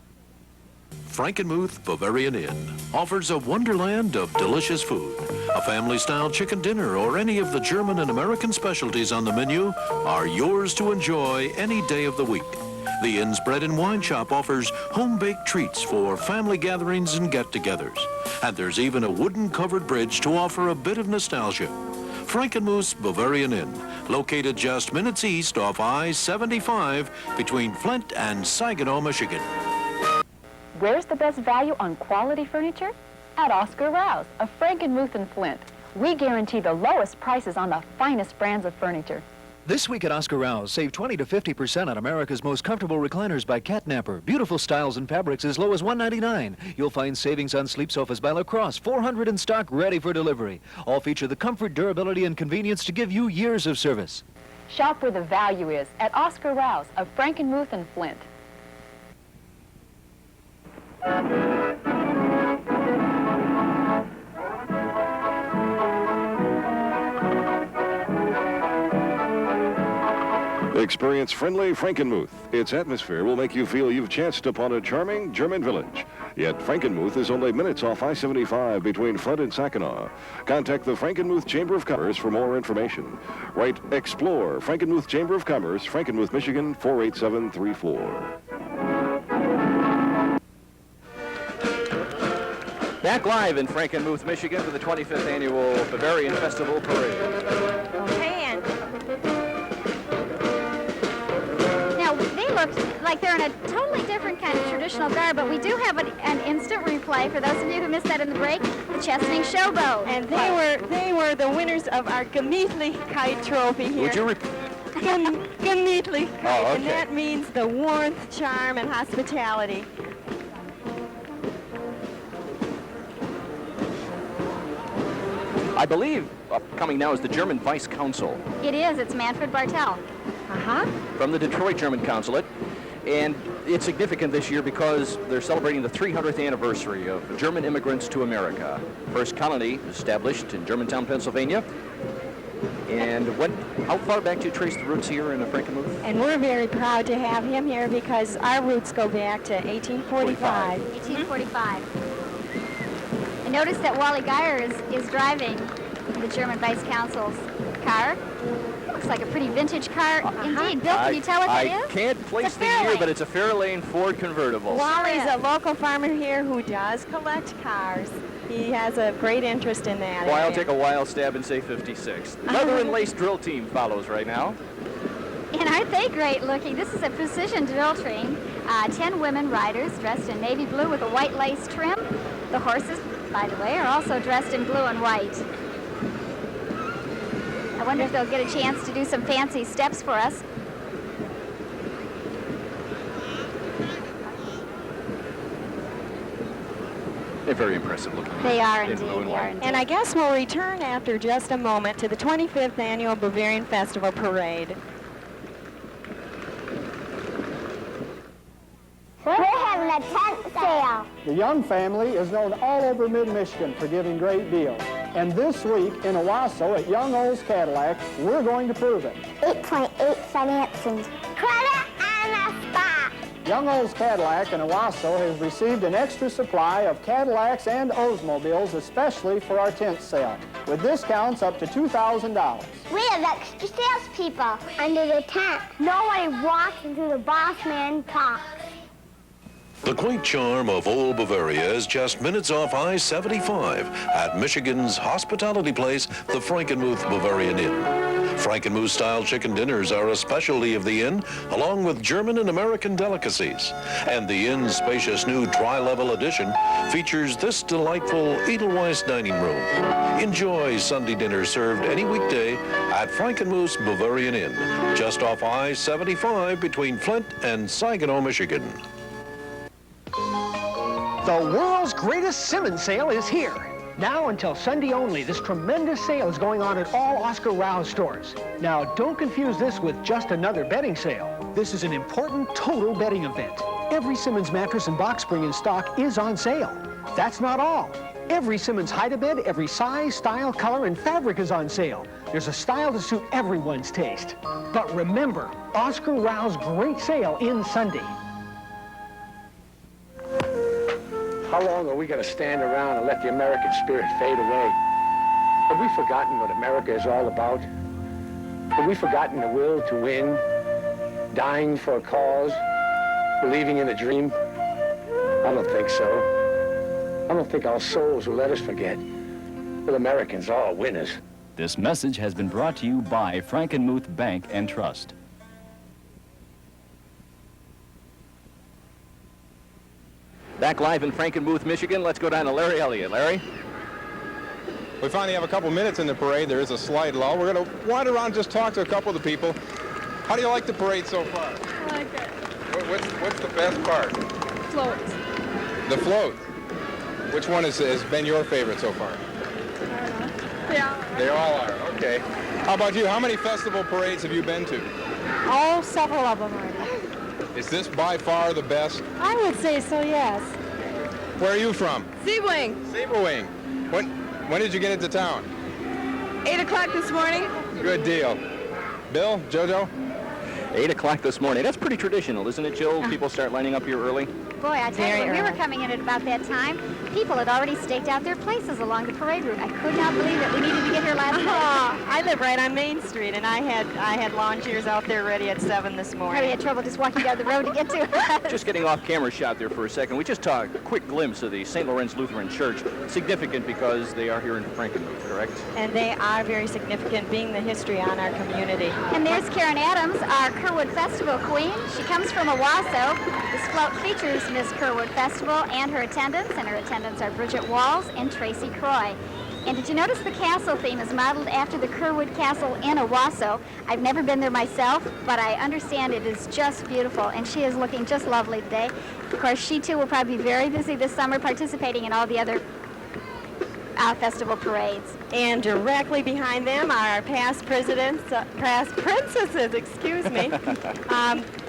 Frankenmuth Bavarian Inn offers a wonderland of delicious food. A family-style chicken dinner or any of the German and American specialties on the menu are yours to enjoy any day of the week. The inn's bread and wine shop offers home-baked treats for family gatherings and get-togethers. And there's even a wooden-covered bridge to offer a bit of nostalgia. Frankenmuth's Bavarian Inn, located just minutes east off I-75 between Flint and Saginaw, Michigan. Where's the best value on quality furniture? At Oscar Rouse of Frankenmuth and Flint. We guarantee the lowest prices on the finest brands of furniture. This week at Oscar Rouse, save 20 to 50% on America's most comfortable recliners by Catnapper. Beautiful styles and fabrics as low as $199. You'll find savings on sleep sofas by Lacrosse, 400 in stock, ready for delivery. All feature the comfort, durability, and convenience to give you years of service. Shop where the value is at Oscar Rouse of Frankenmuth and Flint. Experience friendly Frankenmuth. Its atmosphere will make you feel you've chanced upon a charming German village. Yet Frankenmuth is only minutes off I-75 between Flint and Saginaw. Contact the Frankenmuth Chamber of Commerce for more information. Write Explore, Frankenmuth Chamber of Commerce, Frankenmuth, Michigan, 48734. Back live in Frankenmuth, Michigan for the 25th Annual Bavarian Festival Parade. Okay, and now they look like they're in a totally different kind of traditional garb, but we do have an instant replay for those of you who missed that in the break, the Chesning Showboat. And they were the winners of our Gemütlichkeit trophy here. Would you repeat? Gemütlichkeit, Oh, okay. and that means the warmth, charm, and hospitality. I believe coming now is the German Vice Consul. It is. It's Manfred Bartel. Uh-huh. From the Detroit German Consulate. And it's significant this year because they're celebrating the 300th anniversary of German immigrants to America. First colony established in Germantown, Pennsylvania. And how far back do you trace the roots here in Frankenmuth? And we're very proud to have him here because our roots go back to 1845. 1845. I noticed that Wally Geyer is driving the German Vice Consul's car. Looks like a pretty vintage car indeed. Bill, can you tell what that is? I can't place the year, but it's a Fairlane Ford convertible. Wally's a local farmer here who does collect cars. He has a great interest in that. Well, I'll take a wild stab and say 56. The leather and lace drill team follows right now. And aren't they great looking? This is a precision drill train. 10 women riders dressed in navy blue with a white lace trim. The horses, by the way, are also dressed in blue and white. I wonder if they'll get a chance to do some fancy steps for us. They're very impressive looking. They are in indeed. blue and white. And I guess we'll return after just a moment to the 25th Annual Bavarian Festival Parade. We're having a tent sale. The Young family is known all over mid-Michigan for giving great deals. And this week in Owasso at Young Olds Cadillac, we're going to prove it. 8.8 financing. Credit and a spot. Young Olds Cadillac in Owasso has received an extra supply of Cadillacs and Oldsmobiles, especially for our tent sale, with discounts up to $2,000. We have extra salespeople under the tent. Nobody walks until the boss man talks. The quaint charm of Old Bavaria is just minutes off I-75 at Michigan's hospitality place, the Frankenmuth Bavarian Inn. Frankenmuth-style chicken dinners are a specialty of the inn, along with German and American delicacies. And the inn's spacious new tri-level addition features this delightful Edelweiss dining room. Enjoy Sunday dinner served any weekday at Frankenmuth's Bavarian Inn, just off I-75 between Flint and Saginaw, Michigan. The world's greatest Simmons sale is here. Now until Sunday only, this tremendous sale is going on at all Oscar Rouse stores. Now, don't confuse this with just another bedding sale. This is an important total bedding event. Every Simmons mattress and box spring in stock is on sale. That's not all. Every Simmons hide-a-bed, every size, style, color, and fabric is on sale. There's a style to suit everyone's taste. But remember, Oscar Rouse great sale ends Sunday. How long are we going to stand around and let the American spirit fade away? Have we forgotten what America is all about? Have we forgotten the will to win, dying for a cause, believing in a dream? I don't think so. I don't think our souls will let us forget. We're Americans, all winners. This message has been brought to you by Frankenmuth Bank and Trust. Back live in Frankenmuth, Michigan. Let's go down to Larry Elliott. Larry? We finally have a couple minutes in the parade. There is a slight lull. We're going to wander around and just talk to a couple of the people. How do you like the parade so far? I like it. What's the best part? Floats. The float. Which one has been your favorite so far? I don't know. Yeah. They all are. Okay. How about you? How many festival parades have you been to? Oh, several of them already. Is this by far the best? I would say so, yes. Where are you from? Sebring. Sebring. When did you get into town? 8 o'clock this morning. Good deal. Bill, JoJo? 8 o'clock this morning. That's pretty traditional, isn't it, Jill? People start lining up here early. Boy, I tell you, when we were coming in at about that time, people had already staked out their places along the parade route. I could not believe that we needed to get here last night. I live right on Main Street, and I had lawn chairs out there ready at 7 this morning. Probably had trouble just walking down the road to get to. Just getting off camera shot there for a second. We just saw a quick glimpse of the St. Lawrence Lutheran Church. Significant because they are here in Frankenmuth, correct? And they are very significant, being the history on our community. And there's Karen Adams, our Kerwood Festival queen. She comes from Owasso. This float features Miss Kerwood Festival and her attendants are Bridget Walls and Tracy Croy. And did you notice the castle theme is modeled after the Kerwood Castle in Owasso? I've never been there myself, but I understand it is just beautiful, and she is looking just lovely today. Of course, she too will probably be very busy this summer participating in all the other festival parades. And directly behind them are our past princesses, excuse me.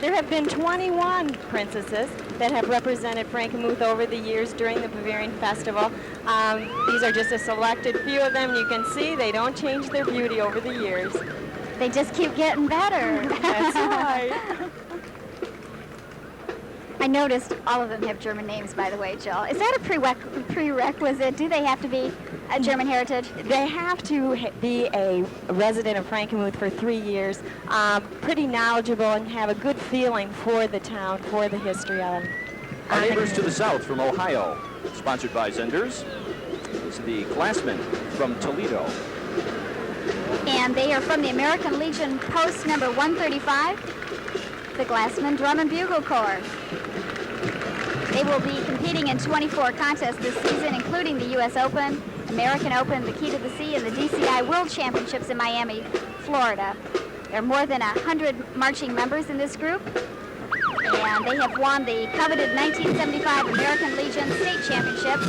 There have been 21 princesses that have represented Frankenmuth over the years during the Bavarian Festival. These are just a selected few of them. You can see they don't change their beauty over the years. They just keep getting better. That's right. I noticed all of them have German names, by the way, Jill. Is that a prerequisite? Do they have to be a German heritage? They have to be a resident of Frankenmuth for 3 years, pretty knowledgeable, and have a good feeling for the town, for the history of it. Our neighbors to the south from Ohio, sponsored by Zenders, is the Glassmen from Toledo. And they are from the American Legion Post number 135, the Glassmen Drum and Bugle Corps. They will be competing in 24 contests this season, including the U.S. Open, American Open, the Key to the Sea, and the DCI World Championships in Miami, Florida. There are more than 100 marching members in this group, and they have won the coveted 1975 American Legion State Championship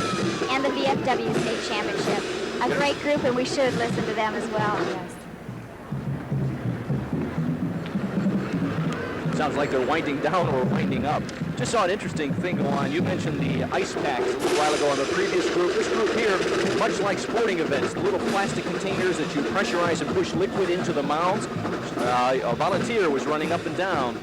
and the VFW State Championship. A great group, and we should listen to them as well. Yes. Sounds like they're winding down or winding up. Just saw an interesting thing go on. You mentioned the ice packs a little while ago on the previous group. This group here, much like sporting events, the little plastic containers that you pressurize and push liquid into the mounds. A volunteer was running up and down,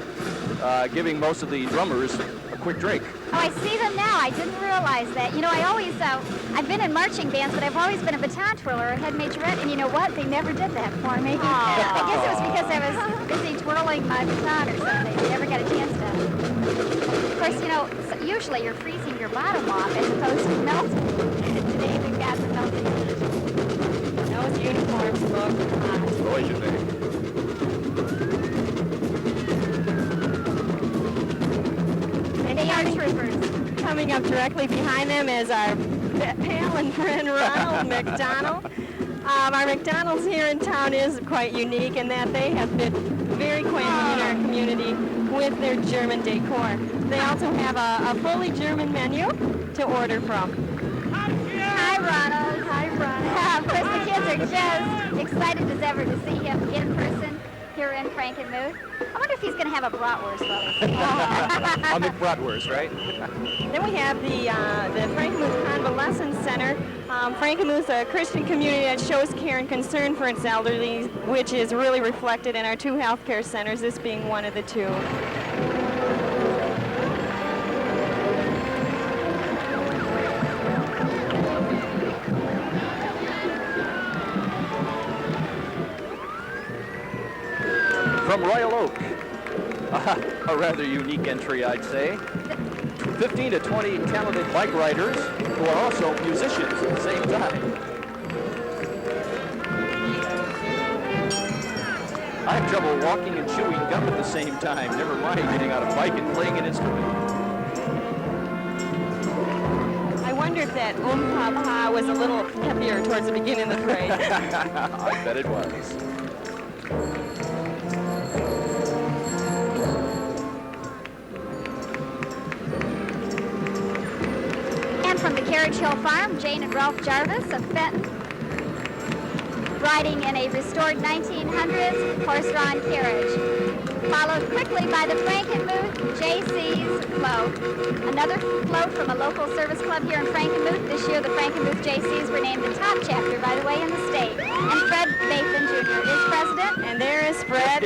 giving most of the drummers a quick drink. Oh, I see them now. I didn't realize that. You know, I always, I've been in marching bands, but I've always been a baton twirler, a head majorette, and you know what? They never did that for me. I guess it was because I was busy twirling my baton or something. I never got a chance to. Of course, you know, usually you're freezing your bottom off as opposed to melting. Today we've got the melting. Those uniforms look hot. Boy, should they. They are troopers. Coming up directly behind them is our pal and friend Ronald McDonald. Our McDonald's here in town is quite unique in that they have been very acquainted in our community with their German decor. They also have a fully German menu to order from. Hi, Ronald. Hi, Ronald. Of course, the kids are just excited as ever to see him in person here in Frankenmuth. I wonder if he's going to have a bratwurst while he's here. On the bratwurst, right? Then we have the Frankenmuth Convalescence Center. Frankenmuth's a Christian community that shows care and concern for its elderly, which is really reflected in our 2 healthcare centers, this being one of the 2. From Royal Oak, a rather unique entry, I'd say. 15 to 20 talented bike riders who are also musicians at the same time. I have trouble walking and chewing gum at the same time, never mind getting on a bike and playing an instrument. I wonder if that Pa was a little heavier towards the beginning of the parade. I bet it was. From the Carriage Hill Farm, Jane and Ralph Jarvis of Fenton, riding in a restored 1900s horse-drawn carriage, followed quickly by the Frankenmuth JC's float. Another float from a local service club here in Frankenmuth. This year the Frankenmuth JCs were named the top chapter, by the way, in the state. And Fred Bathan Jr. is president. And there is Fred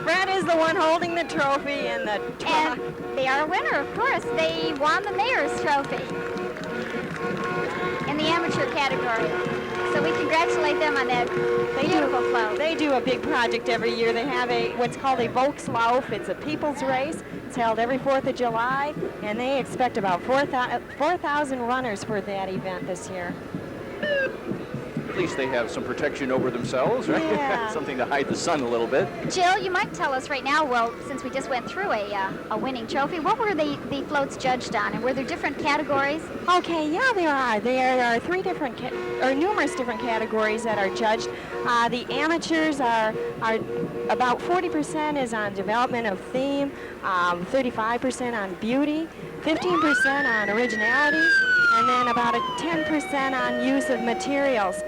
Fred is the one holding the trophy in the And they are a winner, of course. They won the mayor's trophy in the amateur category. So we congratulate them on that beautiful float. They do a big project every year. They have what's called a Volkslauf. It's a people's race. It's held every 4th of July, and they expect about 4,000 runners for that event this year. At least they have some protection over themselves, right? Yeah. Something to hide the sun a little bit. Jill, you might tell us right now, well, since we just went through a winning trophy, what were the floats judged on, and were there different categories? Okay, yeah, there are. There are numerous different categories that are judged. The amateurs are about 40% is on development of theme, 35% on beauty, 15% on originality, and then about a 10% on use of materials.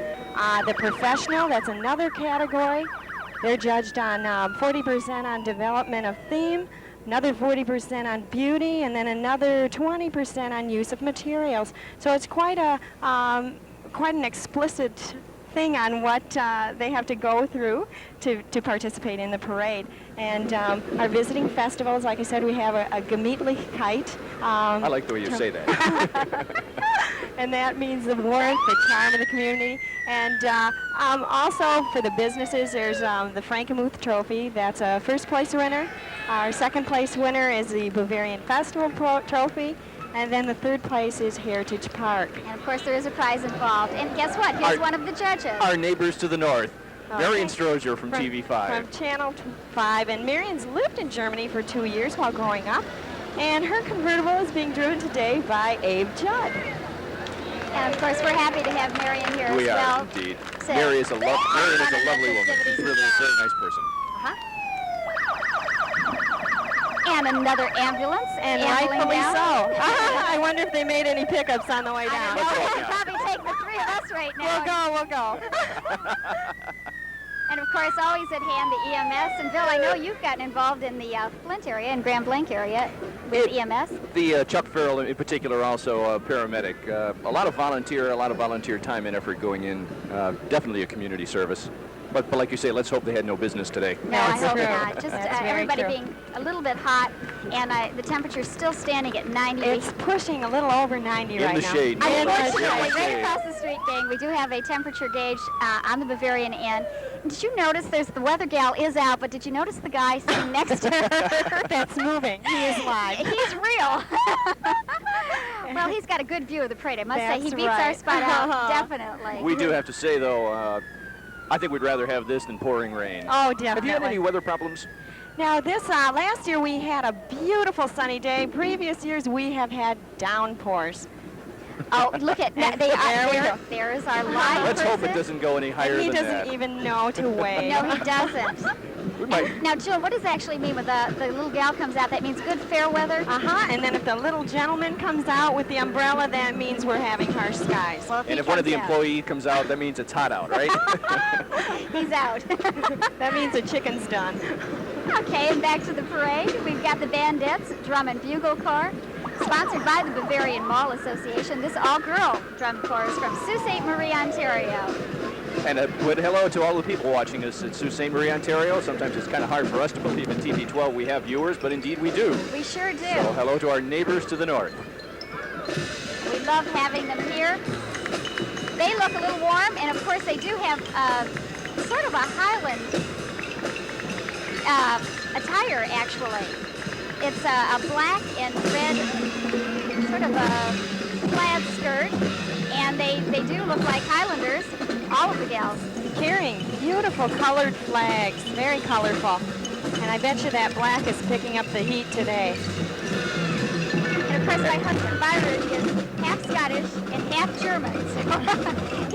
The professional, that's another category. They're judged on 40% on development of theme, another 40% on beauty, and then another 20% on use of materials. So it's quite an explicit thing on what they have to go through to participate in the parade. And our visiting festivals, like I said, we have a Gemütlichkeit. I like the way you say that. And that means the warmth, the charm of the community. And also for the businesses, there's the Frankenmuth Trophy. That's a first place winner. Our second place winner is the Bavarian Festival Trophy. And then the third place is Heritage Park. And of course there is a prize involved. And guess what? Here's one of the judges. Our neighbors to the north. Okay. Marion Strozier from TV5. From Channel 5. And Marion's lived in Germany for 2 years while growing up. And her convertible is being driven today by Abe Judd. And of course we're happy to have Marion here We as well. are, indeed. Marion is a lovely woman. She's really a very nice person. And another ambulance. And ambling rightfully down. so. I wonder if they made any pickups on the way down. I don't know. We'll probably take the three of us right now. We'll go. And of course, always at hand the EMS. And Bill, I know you've gotten involved in the Flint area and Grand Blanc area with EMS. The Chuck Farrell in particular, also a paramedic. A lot of volunteer time and effort going in. Definitely a community service. But like you say, let's hope they had no business today. No, I hope not. Just That's everybody very being a little bit hot, and the temperature's still standing at 90. It's pushing a little over 90 right now. In the shade. Unfortunately, right across the street, gang, we do have a temperature gauge on the Bavarian end. Did you notice the weather gal is out, but did you notice the guy sitting next to her? That's moving. He is live. He's real. Well, he's got a good view of the parade. I must say, he That's beats our right. spot out, definitely. We do have to say, though, I think we'd rather have this than pouring rain. Oh, definitely. Have you had any weather problems? Now, this last year we had a beautiful sunny day. Previous years we have had downpours. Oh, look at that. There is our live Let's hope it person. doesn't go any higher And he than doesn't that. even know to wave. No, he doesn't. We might. Now, Jill, what does that actually mean when the little gal comes out? That means good fair weather? And then if the little gentleman comes out with the umbrella, that means we're having harsh skies. Well, And if one of the employees comes out, that means it's hot out, right? He's out. That means the chicken's done. Okay, and back to the parade. We've got the Bandettes Drum and Bugle Corps, sponsored by the Bavarian Mall Association. This all-girl drum corps is from Sault Ste. Marie, Ontario. And a good hello to all the people watching us at Sault Ste. Marie, Ontario. Sometimes it's kind of hard for us to believe in TV12 we have viewers, but indeed we do. We sure do. So hello to our neighbors to the north. We love having them here. They look a little warm, and of course they do have sort of a Highland attire, actually. It's a black and red sort of a plaid skirt, and they do look like Highlanders, all of the gals. Carrying beautiful colored flags, very colorful. And I bet you that black is picking up the heat today. And of course my husband Byron is half Scottish and half German, so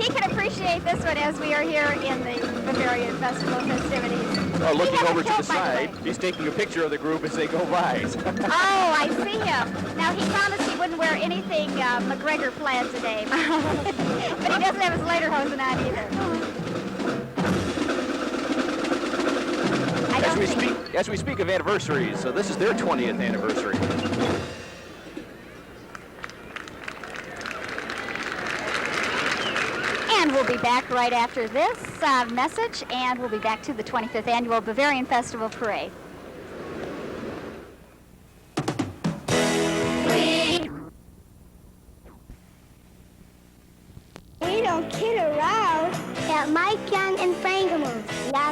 he can appreciate this one as we are here in the Bavarian Festival festivities. Oh, looking He has a over to the kilt, by the way. side, he's taking a picture of the group as they go by. Oh, I see him. Now, he promised he wouldn't wear anything McGregor plaid today. But he doesn't have his lederhosen on either. As we speak of anniversaries, so this is their 20th anniversary. And we'll be back right after this message, and we'll be back to the 25th Annual Bavarian Festival Parade. We don't kid around at Mike Young and Frankenmuth. Yeah.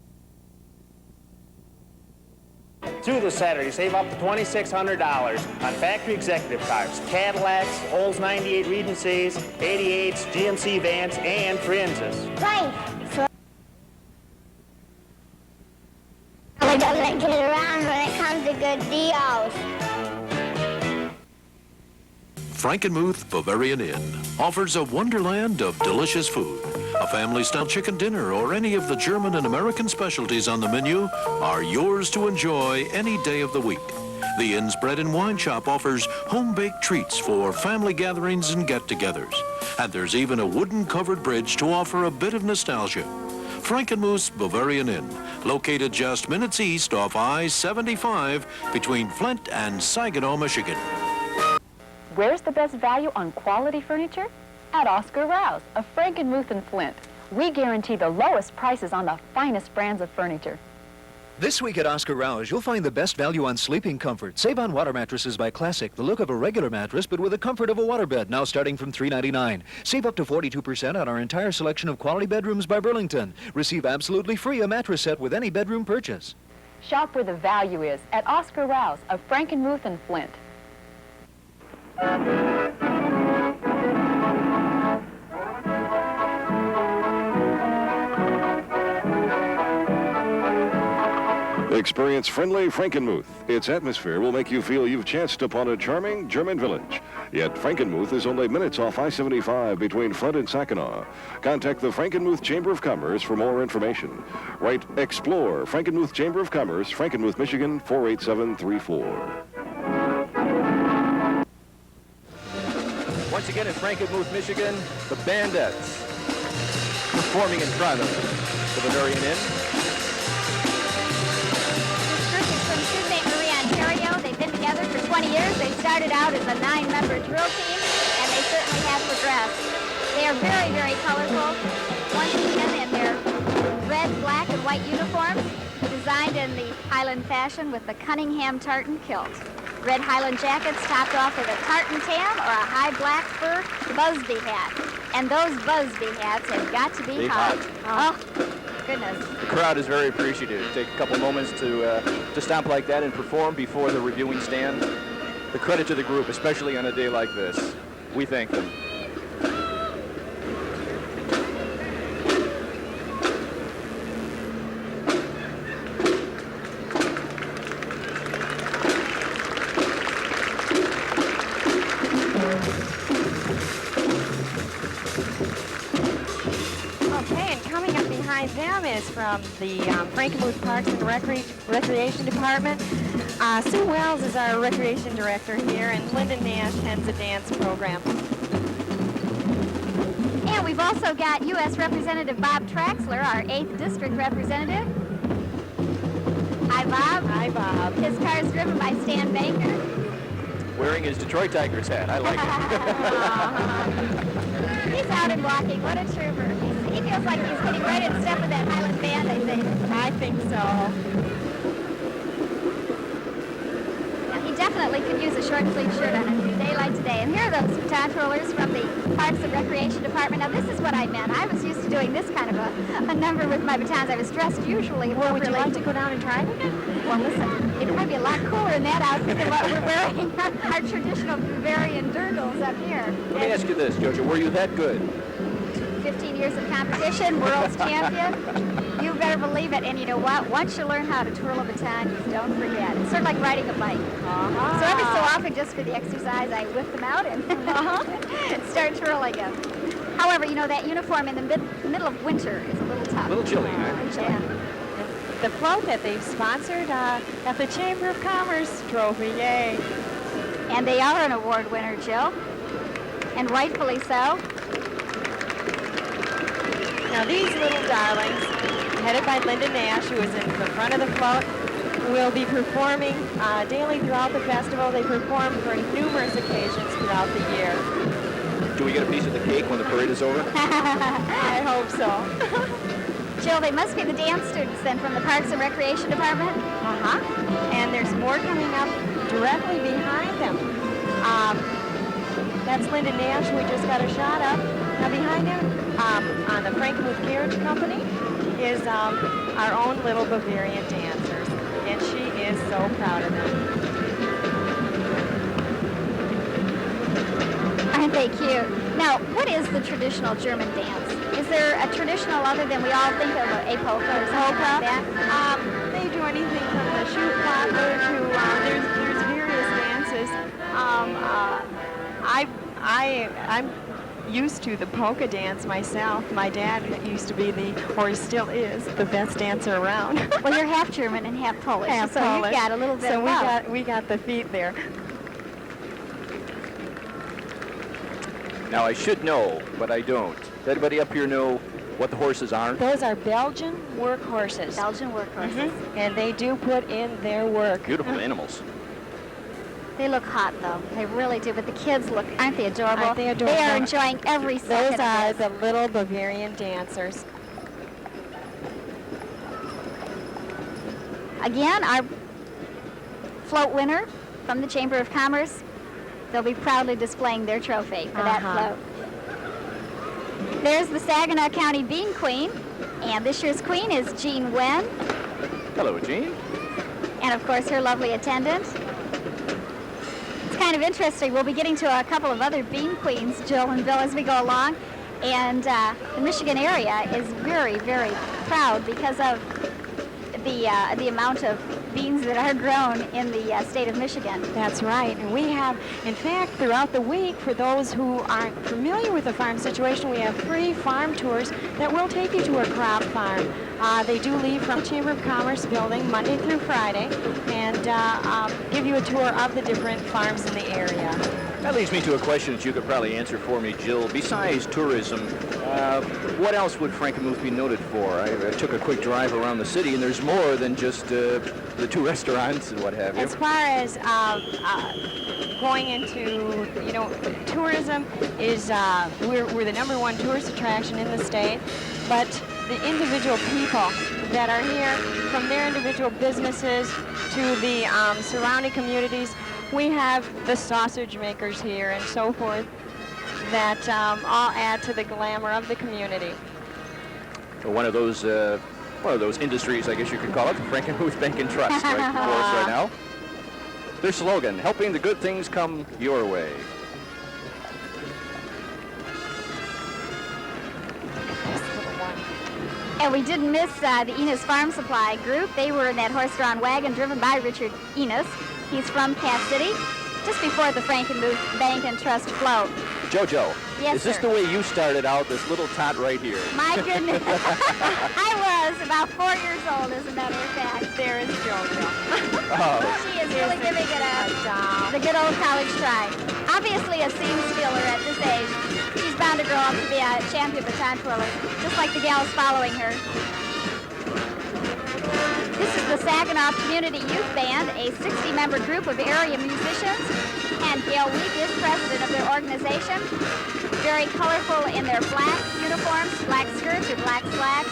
Through this Saturday, save up to $2,600 on factory executive cars, Cadillacs, Olds 98 Regencies, 88s, GMC vans, and Frienzes. Right. So we doesn't kid around when it comes to good deals. Frankenmuth Bavarian Inn offers a wonderland of delicious food. A family-style chicken dinner or any of the German and American specialties on the menu are yours to enjoy any day of the week. The inn's bread and wine shop offers home-baked treats for family gatherings and get-togethers. And there's even a wooden-covered bridge to offer a bit of nostalgia. Frankenmuth's Bavarian Inn, located just minutes east off I-75 between Flint and Saginaw, Michigan. Where's the best value on quality furniture? At Oscar Rouse of Frankenmuth and Flint. We guarantee the lowest prices on the finest brands of furniture. This week at Oscar Rouse, you'll find the best value on sleeping comfort. Save on water mattresses by Classic, the look of a regular mattress, but with the comfort of a waterbed, now starting from $3.99. Save up to 42% on our entire selection of quality bedrooms by Burlington. Receive absolutely free a mattress set with any bedroom purchase. Shop where the value is at Oscar Rouse of Frankenmuth and Flint. Experience friendly Frankenmuth. Its atmosphere will make you feel you've chanced upon a charming German village. Yet Frankenmuth is only minutes off I-75 between Flint and Saginaw. Contact the Frankenmuth Chamber of Commerce for more information. Write Explore Frankenmuth Chamber of Commerce, Frankenmuth, Michigan 48734. Once again in Frankenmuth, Michigan, the Bandettes performing in front of the Bavarian Inn. They've been together for 20 years. They started out as a 9-member drill team, and they certainly have progressed. They are very, very colorful. Once again, in their red, black, and white uniforms, designed in the Highland fashion with the Cunningham tartan kilt. Red Highland jackets topped off with a tartan tam or a high black fur Busby hat. And those Busby hats have got to be hot. Oh, goodness. The crowd is very appreciative. Take a couple moments to stomp like that and perform before the reviewing stand. The credit to the group, especially on a day like this. We thank them. Them is from the Frankenmuth Parks and Recreation Department. Sue Wells is our recreation director here, and Lyndon Nash heads the dance program. And we've also got U.S. Representative Bob Traxler, our 8th District Representative. Hi, Bob. Hi, Bob. His car is driven by Stan Banker. Wearing his Detroit Tigers hat. I like it. He's out and walking. What a trooper. He feels like he's getting right in step with that Highland band, I think. I think so. Now, he definitely could use a short sleeve shirt on a day like today. And here are those baton twirlers from the Parks and Recreation Department. Now, this is what I meant. I was used to doing this kind of a number with my batons. I was dressed usually appropriately. Would you like to go down and try it again? Well, listen, it'd probably be a lot cooler in that outfit than what we're wearing. Our traditional Bavarian dirndls up here. Let me ask you this, Jojo. Were you that good? 15 years of competition, world's champion. You better believe it. And you know what? Once you learn how to twirl a baton, you don't forget. It's sort of like riding a bike. So every so often, just for the exercise, I whip them out and start twirling them. However, you know, that uniform in the middle of winter is a little tough. A little chilly, huh? Yeah. The float that they've sponsored at the Chamber of Commerce trophy, yay. And they are an award winner, Jill. And rightfully so. Now these little darlings, headed by Linda Nash, who is in the front of the float, will be performing daily throughout the festival. They perform for numerous occasions throughout the year. Do we get a piece of the cake when the parade is over? I hope so. Jill, they must be the dance students then from the Parks and Recreation Department? And there's more coming up directly behind them. That's Linda Nash, we just got a shot of. Now behind him, on the Frankenmuth Carriage Company, is our own little Bavarian dancers. And she is so proud of them. Aren't they cute? Now, what is the traditional German dance? Is there a traditional other than we all think of a polka or something like that? They do anything from the shoot popper to, there's various dances. I'm used to the polka dance myself. My dad used to be or he still is, the best dancer around. Well, you're half German and half Polish, Half so Polish. you've got a little bit so of both. we got the feet there. Now, I should know, but I don't. Does anybody up here know what the horses are? Those are Belgian work horses. Belgian work horses. And they do put in their work. Beautiful animals. They look hot, though. They really do. But the kids look, aren't they adorable? Aren't they adorable? They are enjoying every second Those are of the this. little Bavarian dancers. Again, our float winner from the Chamber of Commerce. They'll be proudly displaying their trophy for that float. There's the Saginaw County Bean Queen, and this year's queen is Jean Wen, Hello, Jean. and of course her lovely attendant. It's kind of interesting. We'll be getting to a couple of other bean queens, Jill and Bill, as we go along, and the Michigan area is very, very proud because of the amount of beans that are grown in the state of Michigan. That's right. And we have, in fact, throughout the week, for those who aren't familiar with the farm situation, we have free farm tours that will take you to a crop farm. They do leave from the Chamber of Commerce building Monday through Friday and give you a tour of the different farms in the area. That leads me to a question that you could probably answer for me, Jill. Besides tourism, what else would Frankenmuth be noted for? I took a quick drive around the city, and there's more than just the two restaurants and what have you. As far as going into, tourism is, we're the #1 tourist attraction in the state, but the individual people that are here, from their individual businesses to the surrounding communities, we have the sausage makers here and so forth that all add to the glamour of the community. So one of those industries, I guess you could call it, the Frankenmuth Bank and Trust, right before us right now. Their slogan, helping the good things come your way. And we didn't miss the Enos Farm Supply group. They were in that horse-drawn wagon driven by Richard Enos. He's from Cass City, just before the Frankenmuth Bank and Trust float. Jojo, Yes, is this sir. the way you started out, this little tot right here? My goodness. I was about 4 years old, as a matter of fact. There is Jojo. Oh. She is really giving it the good old college try. Obviously a seam stealer at this age. She's bound to grow up to be a champion baton twirler, just like the gals following her. This is the Saginaw Community Youth Band, a 60-member group of area musicians, and Gail Week is president of their organization. Very colorful in their black uniforms, black skirts or black slacks,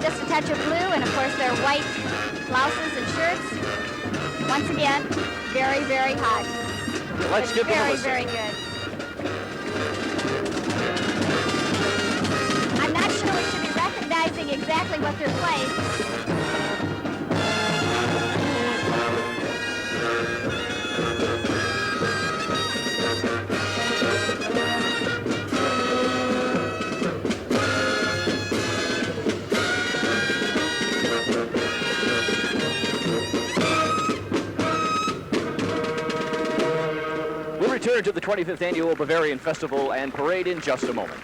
just a touch of blue, and of course their white blouses and shirts. Once again, very, very hot. Let's give them a very, listen. very good. I'm not sure we should be recognizing exactly what they're playing. We'll return to the 25th Annual Bavarian Festival and Parade in just a moment.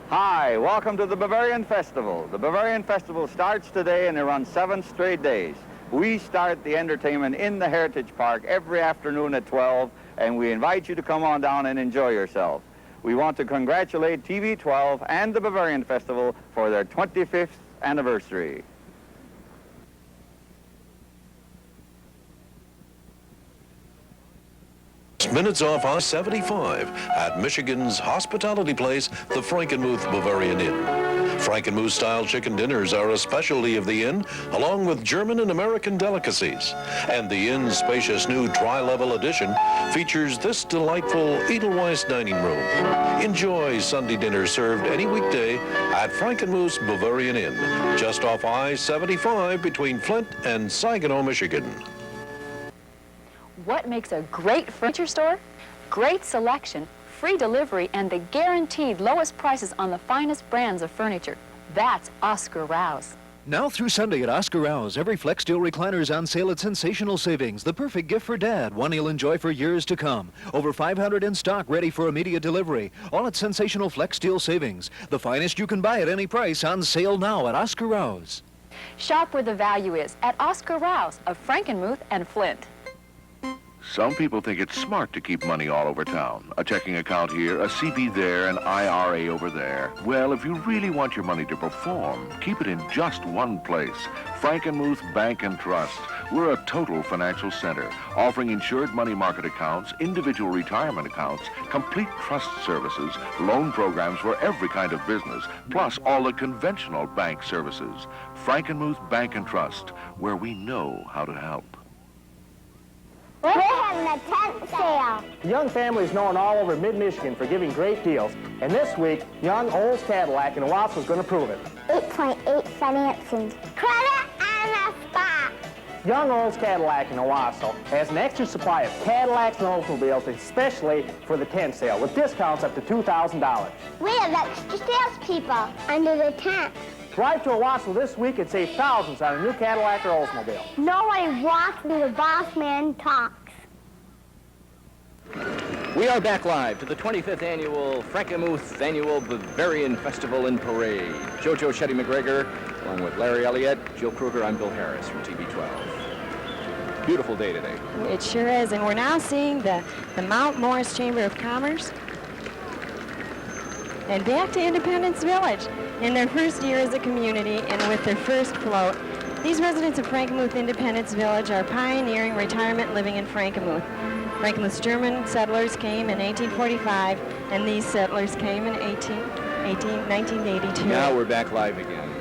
Hi, welcome to the Bavarian Festival. The Bavarian Festival starts today and it runs 7 straight days. We start the entertainment in the Heritage Park every afternoon at 12, and we invite you to come on down and enjoy yourself. We want to congratulate TV 12 and the Bavarian Festival for their 25th anniversary. Minutes off I-75 at Michigan's hospitality place, the Frankenmuth Bavarian Inn. Frankenmuth-style chicken dinners are a specialty of the inn, along with German and American delicacies. And the inn's spacious new tri-level addition features this delightful Edelweiss dining room. Enjoy Sunday dinner served any weekday at Frankenmuth's Bavarian Inn, just off I-75 between Flint and Saginaw, Michigan. What makes a great furniture store? Great selection, free delivery, and the guaranteed lowest prices on the finest brands of furniture. That's Oscar Rouse. Now through Sunday at Oscar Rouse, every Flex Steel recliner is on sale at sensational savings. The perfect gift for Dad, one he'll enjoy for years to come. Over 500 in stock, ready for immediate delivery. All at sensational Flex Steel savings. The finest you can buy at any price, on sale now at Oscar Rouse. Shop where the value is at Oscar Rouse of Frankenmuth and Flint. Some people think it's smart to keep money all over town. A checking account here, a CD there, an IRA over there. Well, if you really want your money to perform, keep it in just one place. Frankenmuth Bank and Trust. We're a total financial center, offering insured money market accounts, individual retirement accounts, complete trust services, loan programs for every kind of business, plus all the conventional bank services. Frankenmuth Bank and Trust, where we know how to help. We're having a tent sale. Young families known all over mid-Michigan for giving great deals. And this week, Young Olds Cadillac in Owasso is going to prove it. 8.8 financing. Credit and a spot. Young Olds Cadillac in Owasso has an extra supply of Cadillacs and Oldsmobiles, especially for the tent sale, with discounts up to $2,000. We have extra salespeople under the tent. Drive to Owasso this week and save thousands on a new Cadillac or Oldsmobile. Nobody walks when the boss man talks. We are back live to the 25th annual Frankenmuth Annual Bavarian Festival and Parade. JoJo Shetty McGregor, along with Larry Elliott, Jill Kruger, I'm Bill Harris from TV 12. Beautiful day today. It sure is, and we're now seeing the Mount Morris Chamber of Commerce. And back to Independence Village. In their first year as a community and with their first float, these residents of Frankenmuth Independence Village are pioneering retirement living in Frankenmuth. Frankenmuth's German settlers came in 1845, and these settlers came in 1982. Now we're back live again.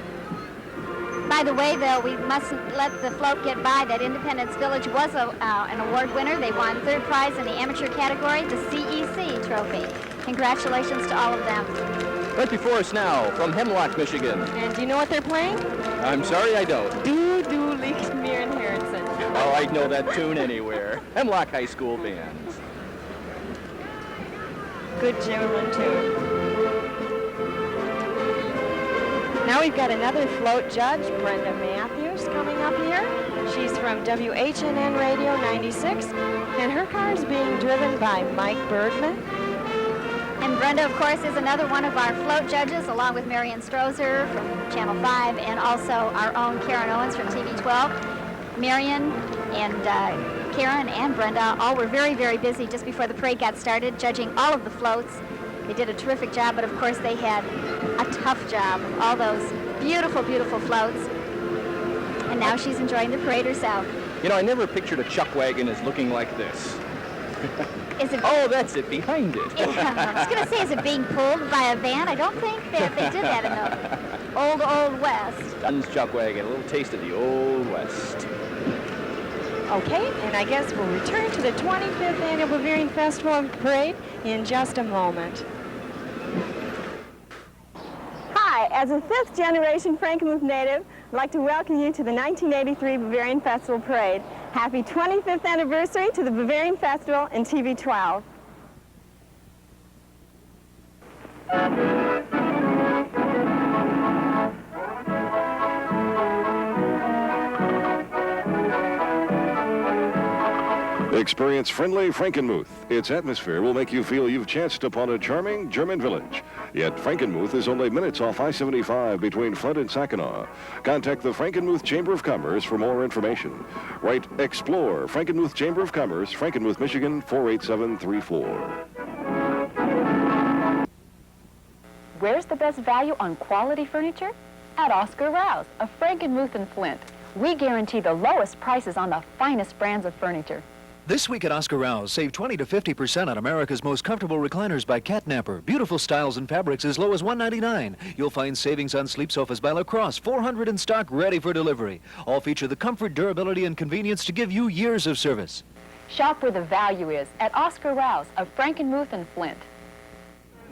By the way, though, we mustn't let the float get by that Independence Village was an award winner. They won third prize in the amateur category, the CEC trophy. Congratulations to all of them. Right before us now, from Hemlock, Michigan. And do you know what they're playing? I'm sorry, I don't. Du liegt mir in Herzen. Oh, I'd know that tune anywhere. Hemlock High School Band. Good German tune. Now we've got another float judge, Brenda Matthews, coming up here. She's from WHNN Radio 96, and her car is being driven by Mike Bergman. And Brenda, of course, is another one of our float judges, along with Marion Strozer from Channel 5, and also our own Karen Owens from TV 12. Marion and Karen and Brenda all were very, very busy just before the parade got started, judging all of the floats. They did a terrific job, but of course they had a tough job of all those beautiful, beautiful floats. And now she's enjoying the parade herself. You know, I never pictured a chuck wagon as looking like this. Is it? Oh, that's it, behind it. Yeah, I was going to say, is it being pulled by a van? I don't think that they did that in the old West. Dunn's chuck wagon, a little taste of the Old West. Okay, and I guess we'll return to the 25th Annual Bavarian Festival and Parade in just a moment. Hi, as a fifth-generation Frankenmuth native, I'd like to welcome you to the 1983 Bavarian Festival Parade. Happy 25th anniversary to the Bavarian Festival and TV 12. Experience friendly Frankenmuth. Its atmosphere will make you feel you've chanced upon a charming German village. Yet Frankenmuth is only minutes off I-75 between Flint and Saginaw. Contact the Frankenmuth Chamber of Commerce for more information. Write Explore, Frankenmuth Chamber of Commerce, Frankenmuth, Michigan, 48734. Where's the best value on quality furniture? At Oscar Rouse of Frankenmuth and Flint. We guarantee the lowest prices on the finest brands of furniture. This week at Oscar Rouse, save 20 to 50% on America's most comfortable recliners by Catnapper. Beautiful styles and fabrics as low as $199. You'll find savings on sleep sofas by Lacrosse, 400 in stock, ready for delivery. All feature the comfort, durability, and convenience to give you years of service. Shop where the value is at Oscar Rouse of Frankenmuth and Flint.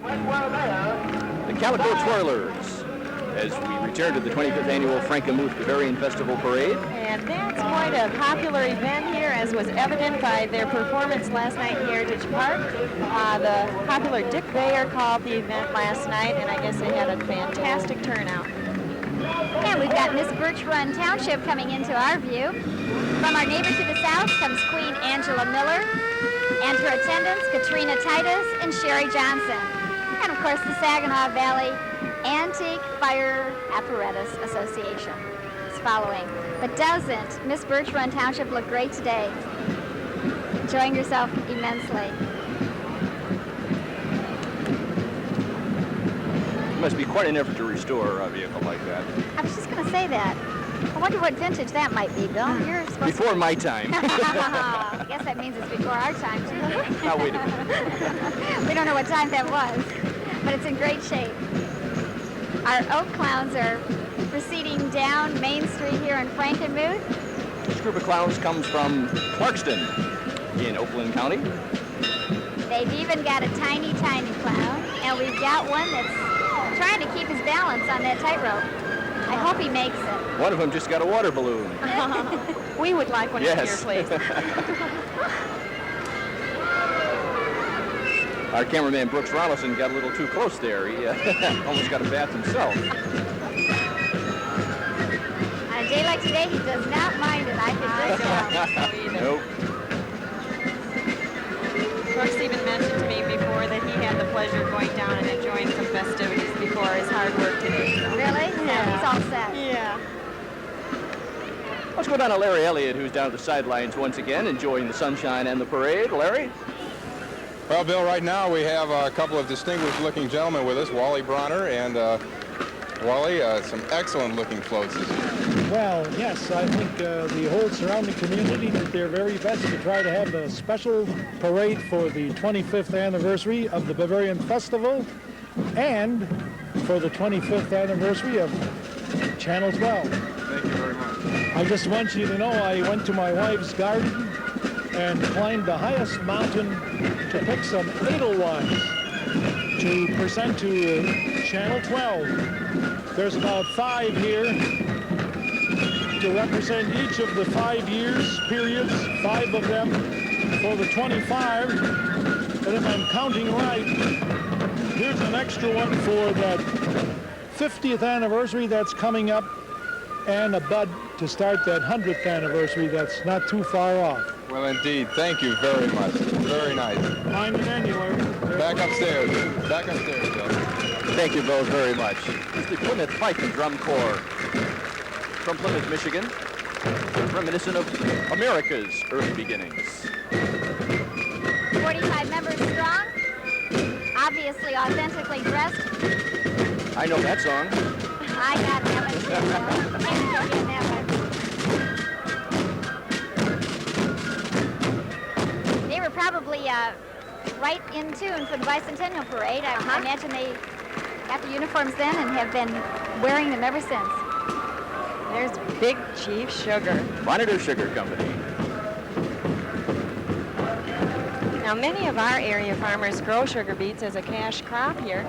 The Calico Twirlers, as we return to the 25th Annual Frankenmuth Bavarian Festival Parade. And that's quite a popular event here, as was evident by their performance last night in Heritage Park. The popular Dick Bayer called the event last night, and I guess they had a fantastic turnout. And We've got Miss Birch Run Township coming into our view. From our neighbor to the south comes Queen Angela Miller and her attendants Katrina Titus and Sherry Johnson. And of course the Saginaw Valley Antique Fire Apparatus Association is following. But doesn't Miss Birch Run Township look great today? Enjoying yourself immensely. It must be quite an effort to restore a vehicle like that. I was just going to say that. I wonder what vintage that might be, Bill. You're supposed Before my time. I guess that means it's before our time, too. Now, wait a minute. We don't know what time that was, but it's in great shape. Our Oak Clowns are proceeding down Main Street here in Frankenmuth. This group of clowns comes from Clarkston in Oakland County. They've even got a tiny, tiny clown, and we've got one that's trying to keep his balance on that tightrope. I hope he makes it. One of them just got a water balloon. We would like one here, please. Our cameraman Brooks Rolison got a little too close there. He almost got a bath himself. On a day like today, he does not mind it. I can just tell. Nope. Brooks even mentioned to me before that he had the pleasure of going down and enjoying some festivities before his hard work today. So. Really? Yeah. He's all set. Yeah. Let's go down to Larry Elliott, who's down at the sidelines once again, enjoying the sunshine and the parade. Larry? Well, Bill, right now we have a couple of distinguished-looking gentlemen with us, Wally Bronner and Wally, some excellent-looking floats this year. Well, yes, I think the whole surrounding community did their very best to try to have a special parade for the 25th anniversary of the Bavarian Festival and for the 25th anniversary of Channel 12. Thank you very much. I just want you to know I went to my wife's garden and climbed the highest mountain to pick some Edelweiss to present to Channel 12. There's about 5 here to represent each of the 5 years periods, 5 of them for the 25. And if I'm counting right, here's an extra one for that 50th anniversary that's coming up, and a bud to start that 100th anniversary that's not too far off. Well, indeed. Thank you very much. Very nice. Find it anywhere. Back upstairs. Back upstairs, Bill. Thank you both very much. It's the Plymouth Fife and Drum Corps from Plymouth, Michigan, reminiscent of America's early beginnings. 45 members strong, obviously authentically dressed. I know that song. I got that one too. Can't forget that one. They were probably right in tune for the Bicentennial Parade. I imagine they got the uniforms then and have been wearing them ever since. There's Big Chief Sugar. Monitor Sugar Company. Now, many of our area farmers grow sugar beets as a cash crop here.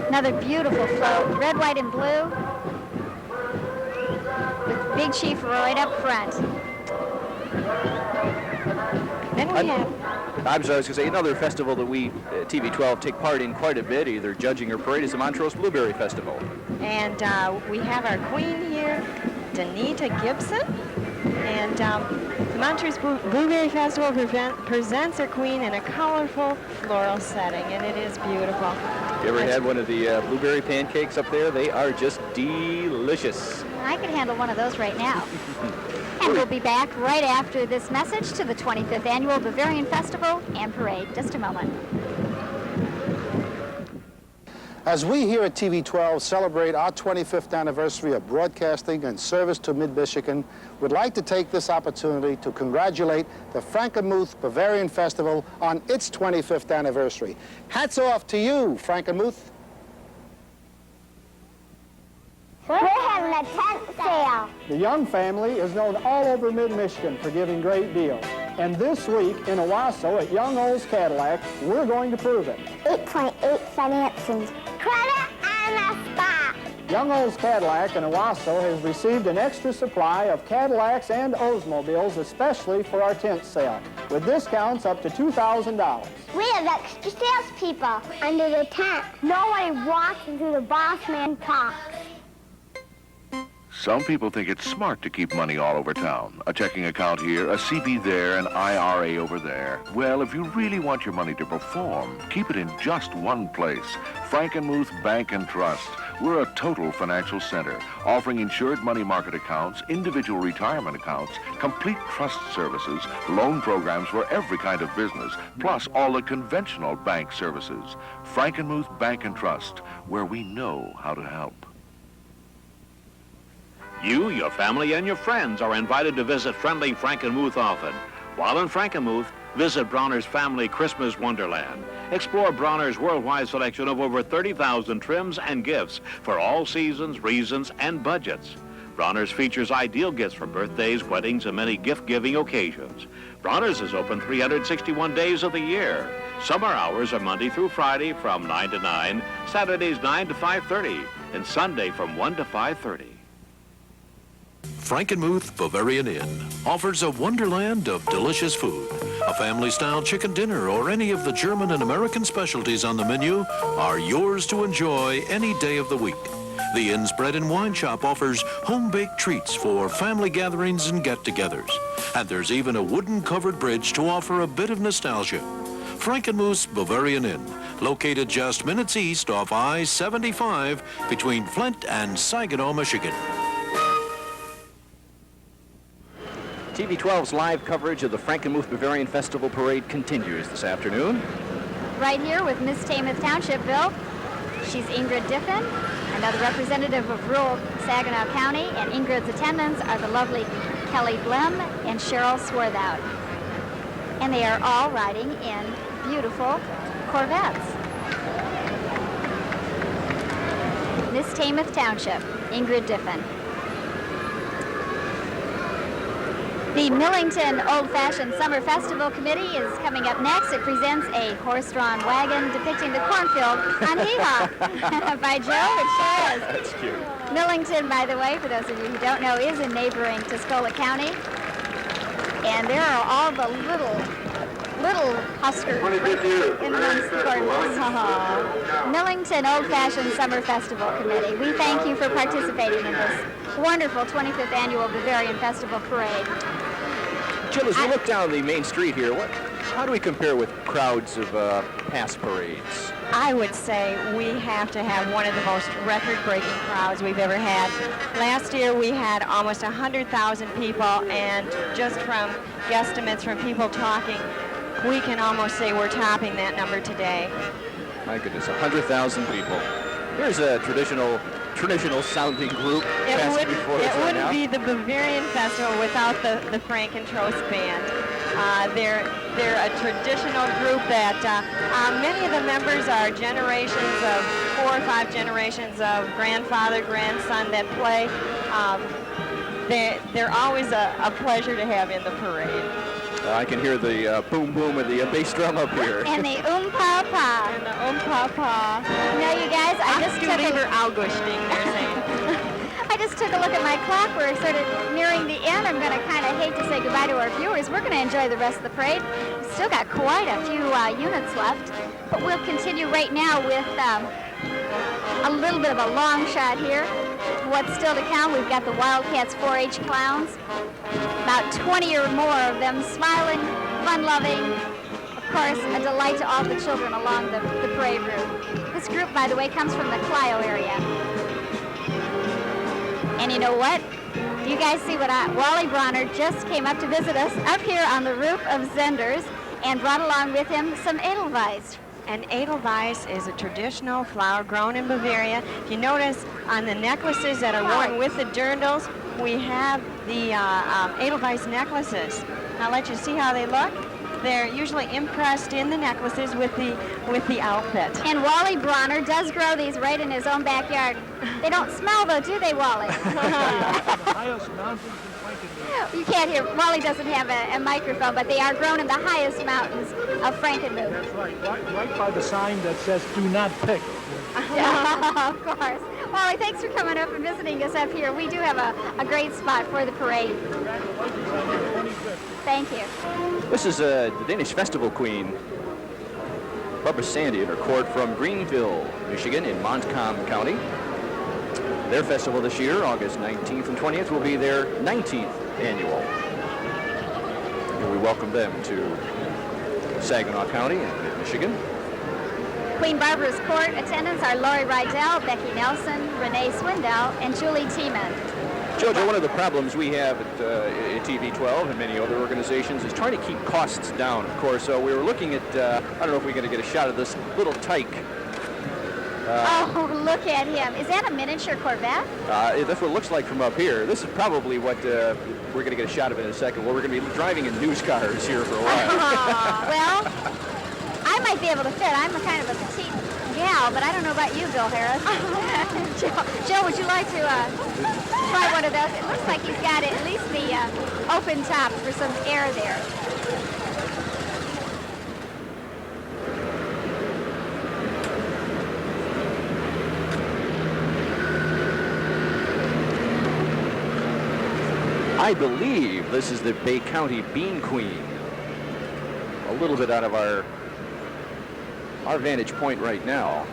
Another beautiful float, red, white, and blue, with Big Chief right up front. Then we have... I was going to say, another festival that we, TV12, take part in quite a bit, either judging or parade, is the Montrose Blueberry Festival. And we have our queen here, Danita Gibson. And the Montrose Blueberry Festival presents her queen in a colorful floral setting, and it is beautiful. You ever had one of the blueberry pancakes up there? They are just delicious. I could handle one of those right now. And we'll be back right after this message to the 25th Annual Bavarian Festival and Parade. Just a moment. As we here at TV12 celebrate our 25th anniversary of broadcasting and service to Mid-Michigan, we'd like to take this opportunity to congratulate the Frankenmuth Bavarian Festival on its 25th anniversary. Hats off to you, Frankenmuth. We're having a tent sale. The Young family is known all over Mid-Michigan for giving great deals. And this week in Owasso at Young Olds Cadillac, we're going to prove it. 8.8 financing. Credit and a spa. Young Olds Cadillac in Owasso has received an extra supply of Cadillacs and Oldsmobiles, especially for our tent sale. with discounts up to $2,000. We have extra salespeople under the tent. Nobody walks until the boss man talks. Some people think it's smart to keep money all over town. A checking account here, a CB there, an IRA over there. Well, if you really want your money to perform, keep it in just one place. Frankenmuth Bank and Trust. We're a total financial center, offering insured money market accounts, individual retirement accounts, complete trust services, loan programs for every kind of business, plus all the conventional bank services. Frankenmuth Bank and Trust, where we know how to help. You, your family, and your friends are invited to visit friendly Frankenmuth often. While in Frankenmuth, visit Bronner's Family Christmas Wonderland. Explore Bronner's worldwide selection of over 30,000 trims and gifts for all seasons, reasons, and budgets. Bronner's features ideal gifts for birthdays, weddings, and many gift-giving occasions. Bronner's is open 361 days of the year. Summer hours are Monday through Friday from 9 to 9, Saturdays 9 to 5:30, and Sunday from 1 to 5:30. Frankenmuth Bavarian Inn offers a wonderland of delicious food. A family-style chicken dinner or any of the German and American specialties on the menu are yours to enjoy any day of the week. The Inn's Bread and Wine Shop offers home-baked treats for family gatherings and get-togethers. And there's even a wooden-covered bridge to offer a bit of nostalgia. Frankenmuth's Bavarian Inn, located just minutes east off I-75 between Flint and Saginaw, Michigan. TV 12's live coverage of the Frankenmuth Bavarian Festival Parade continues this afternoon. Right here with Miss Tamath Township, Bill. She's Ingrid Diffin, another representative of rural Saginaw County, and Ingrid's attendants are the lovely Kelly Blem and Cheryl Swarthout. And they are all riding in beautiful Corvettes. Miss Tamath Township, Ingrid Diffin. The Millington Old-Fashioned Summer Festival Committee is coming up next. It presents a horse-drawn wagon depicting the cornfield on Hee-Haw by Joe. It sure is. That's cute. Millington, by the way, for those of you who don't know, is in neighboring Tuscola County. And there are all the little Husker in amongst the cornfields. Millington Old-Fashioned Summer Festival Committee, we thank you for participating in this wonderful 25th Annual Bavarian Festival Parade. Jill, as we look down the main street here, how do we compare with crowds of past parades? I would say we have to have one of the most record-breaking crowds we've ever had. Last year we had almost 100,000 people, and just from guesstimates from people talking, we can almost say we're topping that number today. My goodness, 100,000 people. Here's a traditional sounding group. It wouldn't be the Bavarian Festival without the Frankentrost Band. They're a traditional group that many of the members are generations of 4 or 5 generations of grandfather, grandson that play. They're always a pleasure to have in the parade. I can hear the boom boom of the bass drum up here. And the pa. And the pa. Now, you guys, I just took a look at my clock. We're sort of nearing the end. I'm going to kind of hate to say goodbye to our viewers. We're going to enjoy the rest of the parade. We've still got quite a few units left, but we'll continue right now with a little bit of a long shot here. What's still to come, we've got the Wildcats 4-H clowns, about 20 or more of them, smiling, fun-loving, of course, a delight to all the children along the parade route. This group, by the way, comes from the Clio area. And you know what? You guys see what Wally Bronner just came up to visit us up here on the roof of Zender's and brought along with him some Edelweiss. And Edelweiss is a traditional flower grown in Bavaria. If you notice on the necklaces that are worn with the dirndls, we have the Edelweiss necklaces. I'll let you see how they look. They're usually impressed in the necklaces with the outfit. And Wally Bronner does grow these right in his own backyard. They don't smell though, do they, Wally? You can't hear. Wally doesn't have a microphone, but they are grown in the highest mountains of Frankenmuth. That's right by the sign that says "Do not pick." Yeah, of course. Wally, thanks for coming up and visiting us up here. We do have a great spot for the parade. Thank you. This is the Danish Festival Queen, Barbara Sandy, in her court from Greenville, Michigan, in Montcalm County. Their festival this year, August 19th and 20th, will be their 19th annual. And we welcome them to Saginaw County in Michigan. Queen Barbara's court attendants are Lori Rydell, Becky Nelson, Renee Swindell, and Julie Tiemann. Jojo, one of the problems we have at TV12 and many other organizations is trying to keep costs down, of course. So we were looking at, I don't know if we're going to get a shot of this little tyke. Oh, look at him. Is that a miniature Corvette? That's what it looks like from up here. This is probably what we're going to get a shot of in a second. Well, we're going to be driving in news cars here for a while. Well, I might be able to fit. I'm a kind of a petite gal, but I don't know about you, Bill Harris. Joe, would you like to try one of those? It looks like he's got at least the open top for some air there. I believe this is the Bay County Bean Queen. A little bit out of our vantage point right now.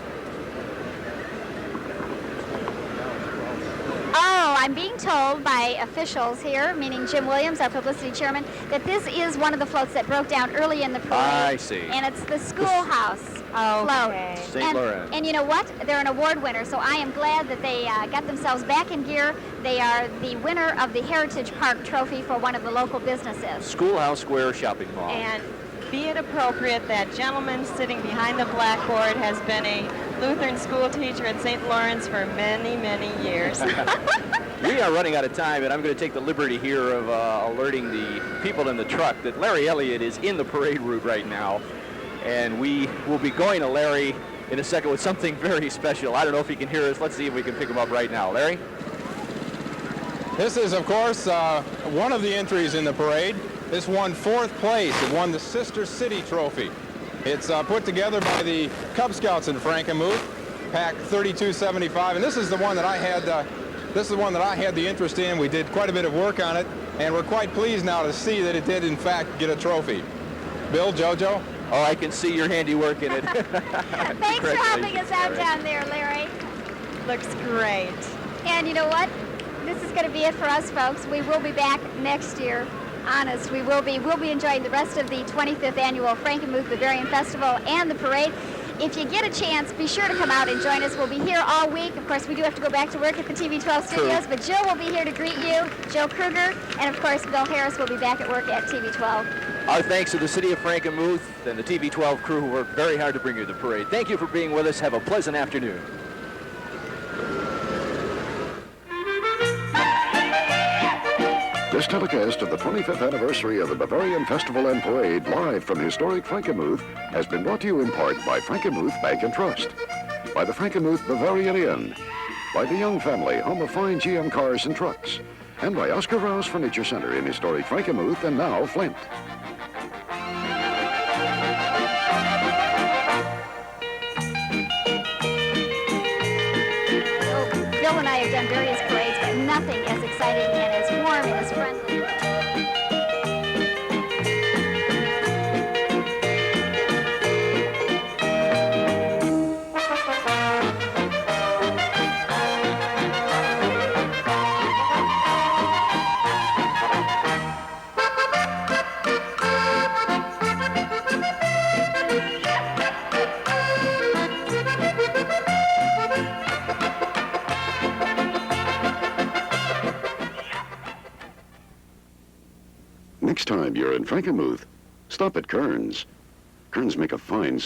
Oh, I'm being told by officials here, meaning Jim Williams, our publicity chairman, that this is one of the floats that broke down early in the parade. I see. And it's the schoolhouse float. St. Lawrence. And you know what? They're an award winner, so I am glad that they got themselves back in gear. They are the winner of the Heritage Park Trophy for one of the local businesses. Schoolhouse Square Shopping Mall. And be it appropriate, that gentleman sitting behind the blackboard has been a Lutheran school teacher at St. Lawrence for many, many years. We are running out of time, and I'm going to take the liberty here of alerting the people in the truck that Larry Elliott is in the parade route right now. And we will be going to Larry in a second with something very special. I don't know if he can hear us. Let's see if we can pick him up right now. Larry? This is, of course, one of the entries in the parade. This won 4th place. It won the Sister City Trophy. It's put together by the Cub Scouts in Frankenmuth, Pack 3275, and this is the one that I had. This is the one that I had the interest in. We did quite a bit of work on it, and we're quite pleased now to see that it did, in fact, get a trophy. Bill, JoJo? Oh, I can see your handiwork in it. Thanks for helping us out down there, Larry. Looks great. And you know what? This is going to be it for us, folks. We will be back next year. Honest, we'll be enjoying the rest of the 25th annual Frankenmuth Bavarian Festival and the parade. If you get a chance, be sure to come out and join us. We'll be here all week. Of course, we do have to go back to work at the TV12 studios, but Jill will be here to greet you, Joe Kruger, and of course, Bill Harris will be back at work at TV12. Our thanks to the city of Frankenmuth and the TV12 crew who worked very hard to bring you the parade. Thank you for being with us. Have a pleasant afternoon. This telecast of the 25th anniversary of the Bavarian Festival and Parade, live from historic Frankenmuth, has been brought to you in part by Frankenmuth Bank and Trust, by the Frankenmuth Bavarian Inn, by the Young family, home of fine GM cars and trucks, and by Oscar Rouse Furniture Center in historic Frankenmuth and now Flint. Bill and I have done various parades, but nothing as exciting and as warm and as friendly. Next time you're in Frankenmuth, stop at Kern's. Kern's make a fine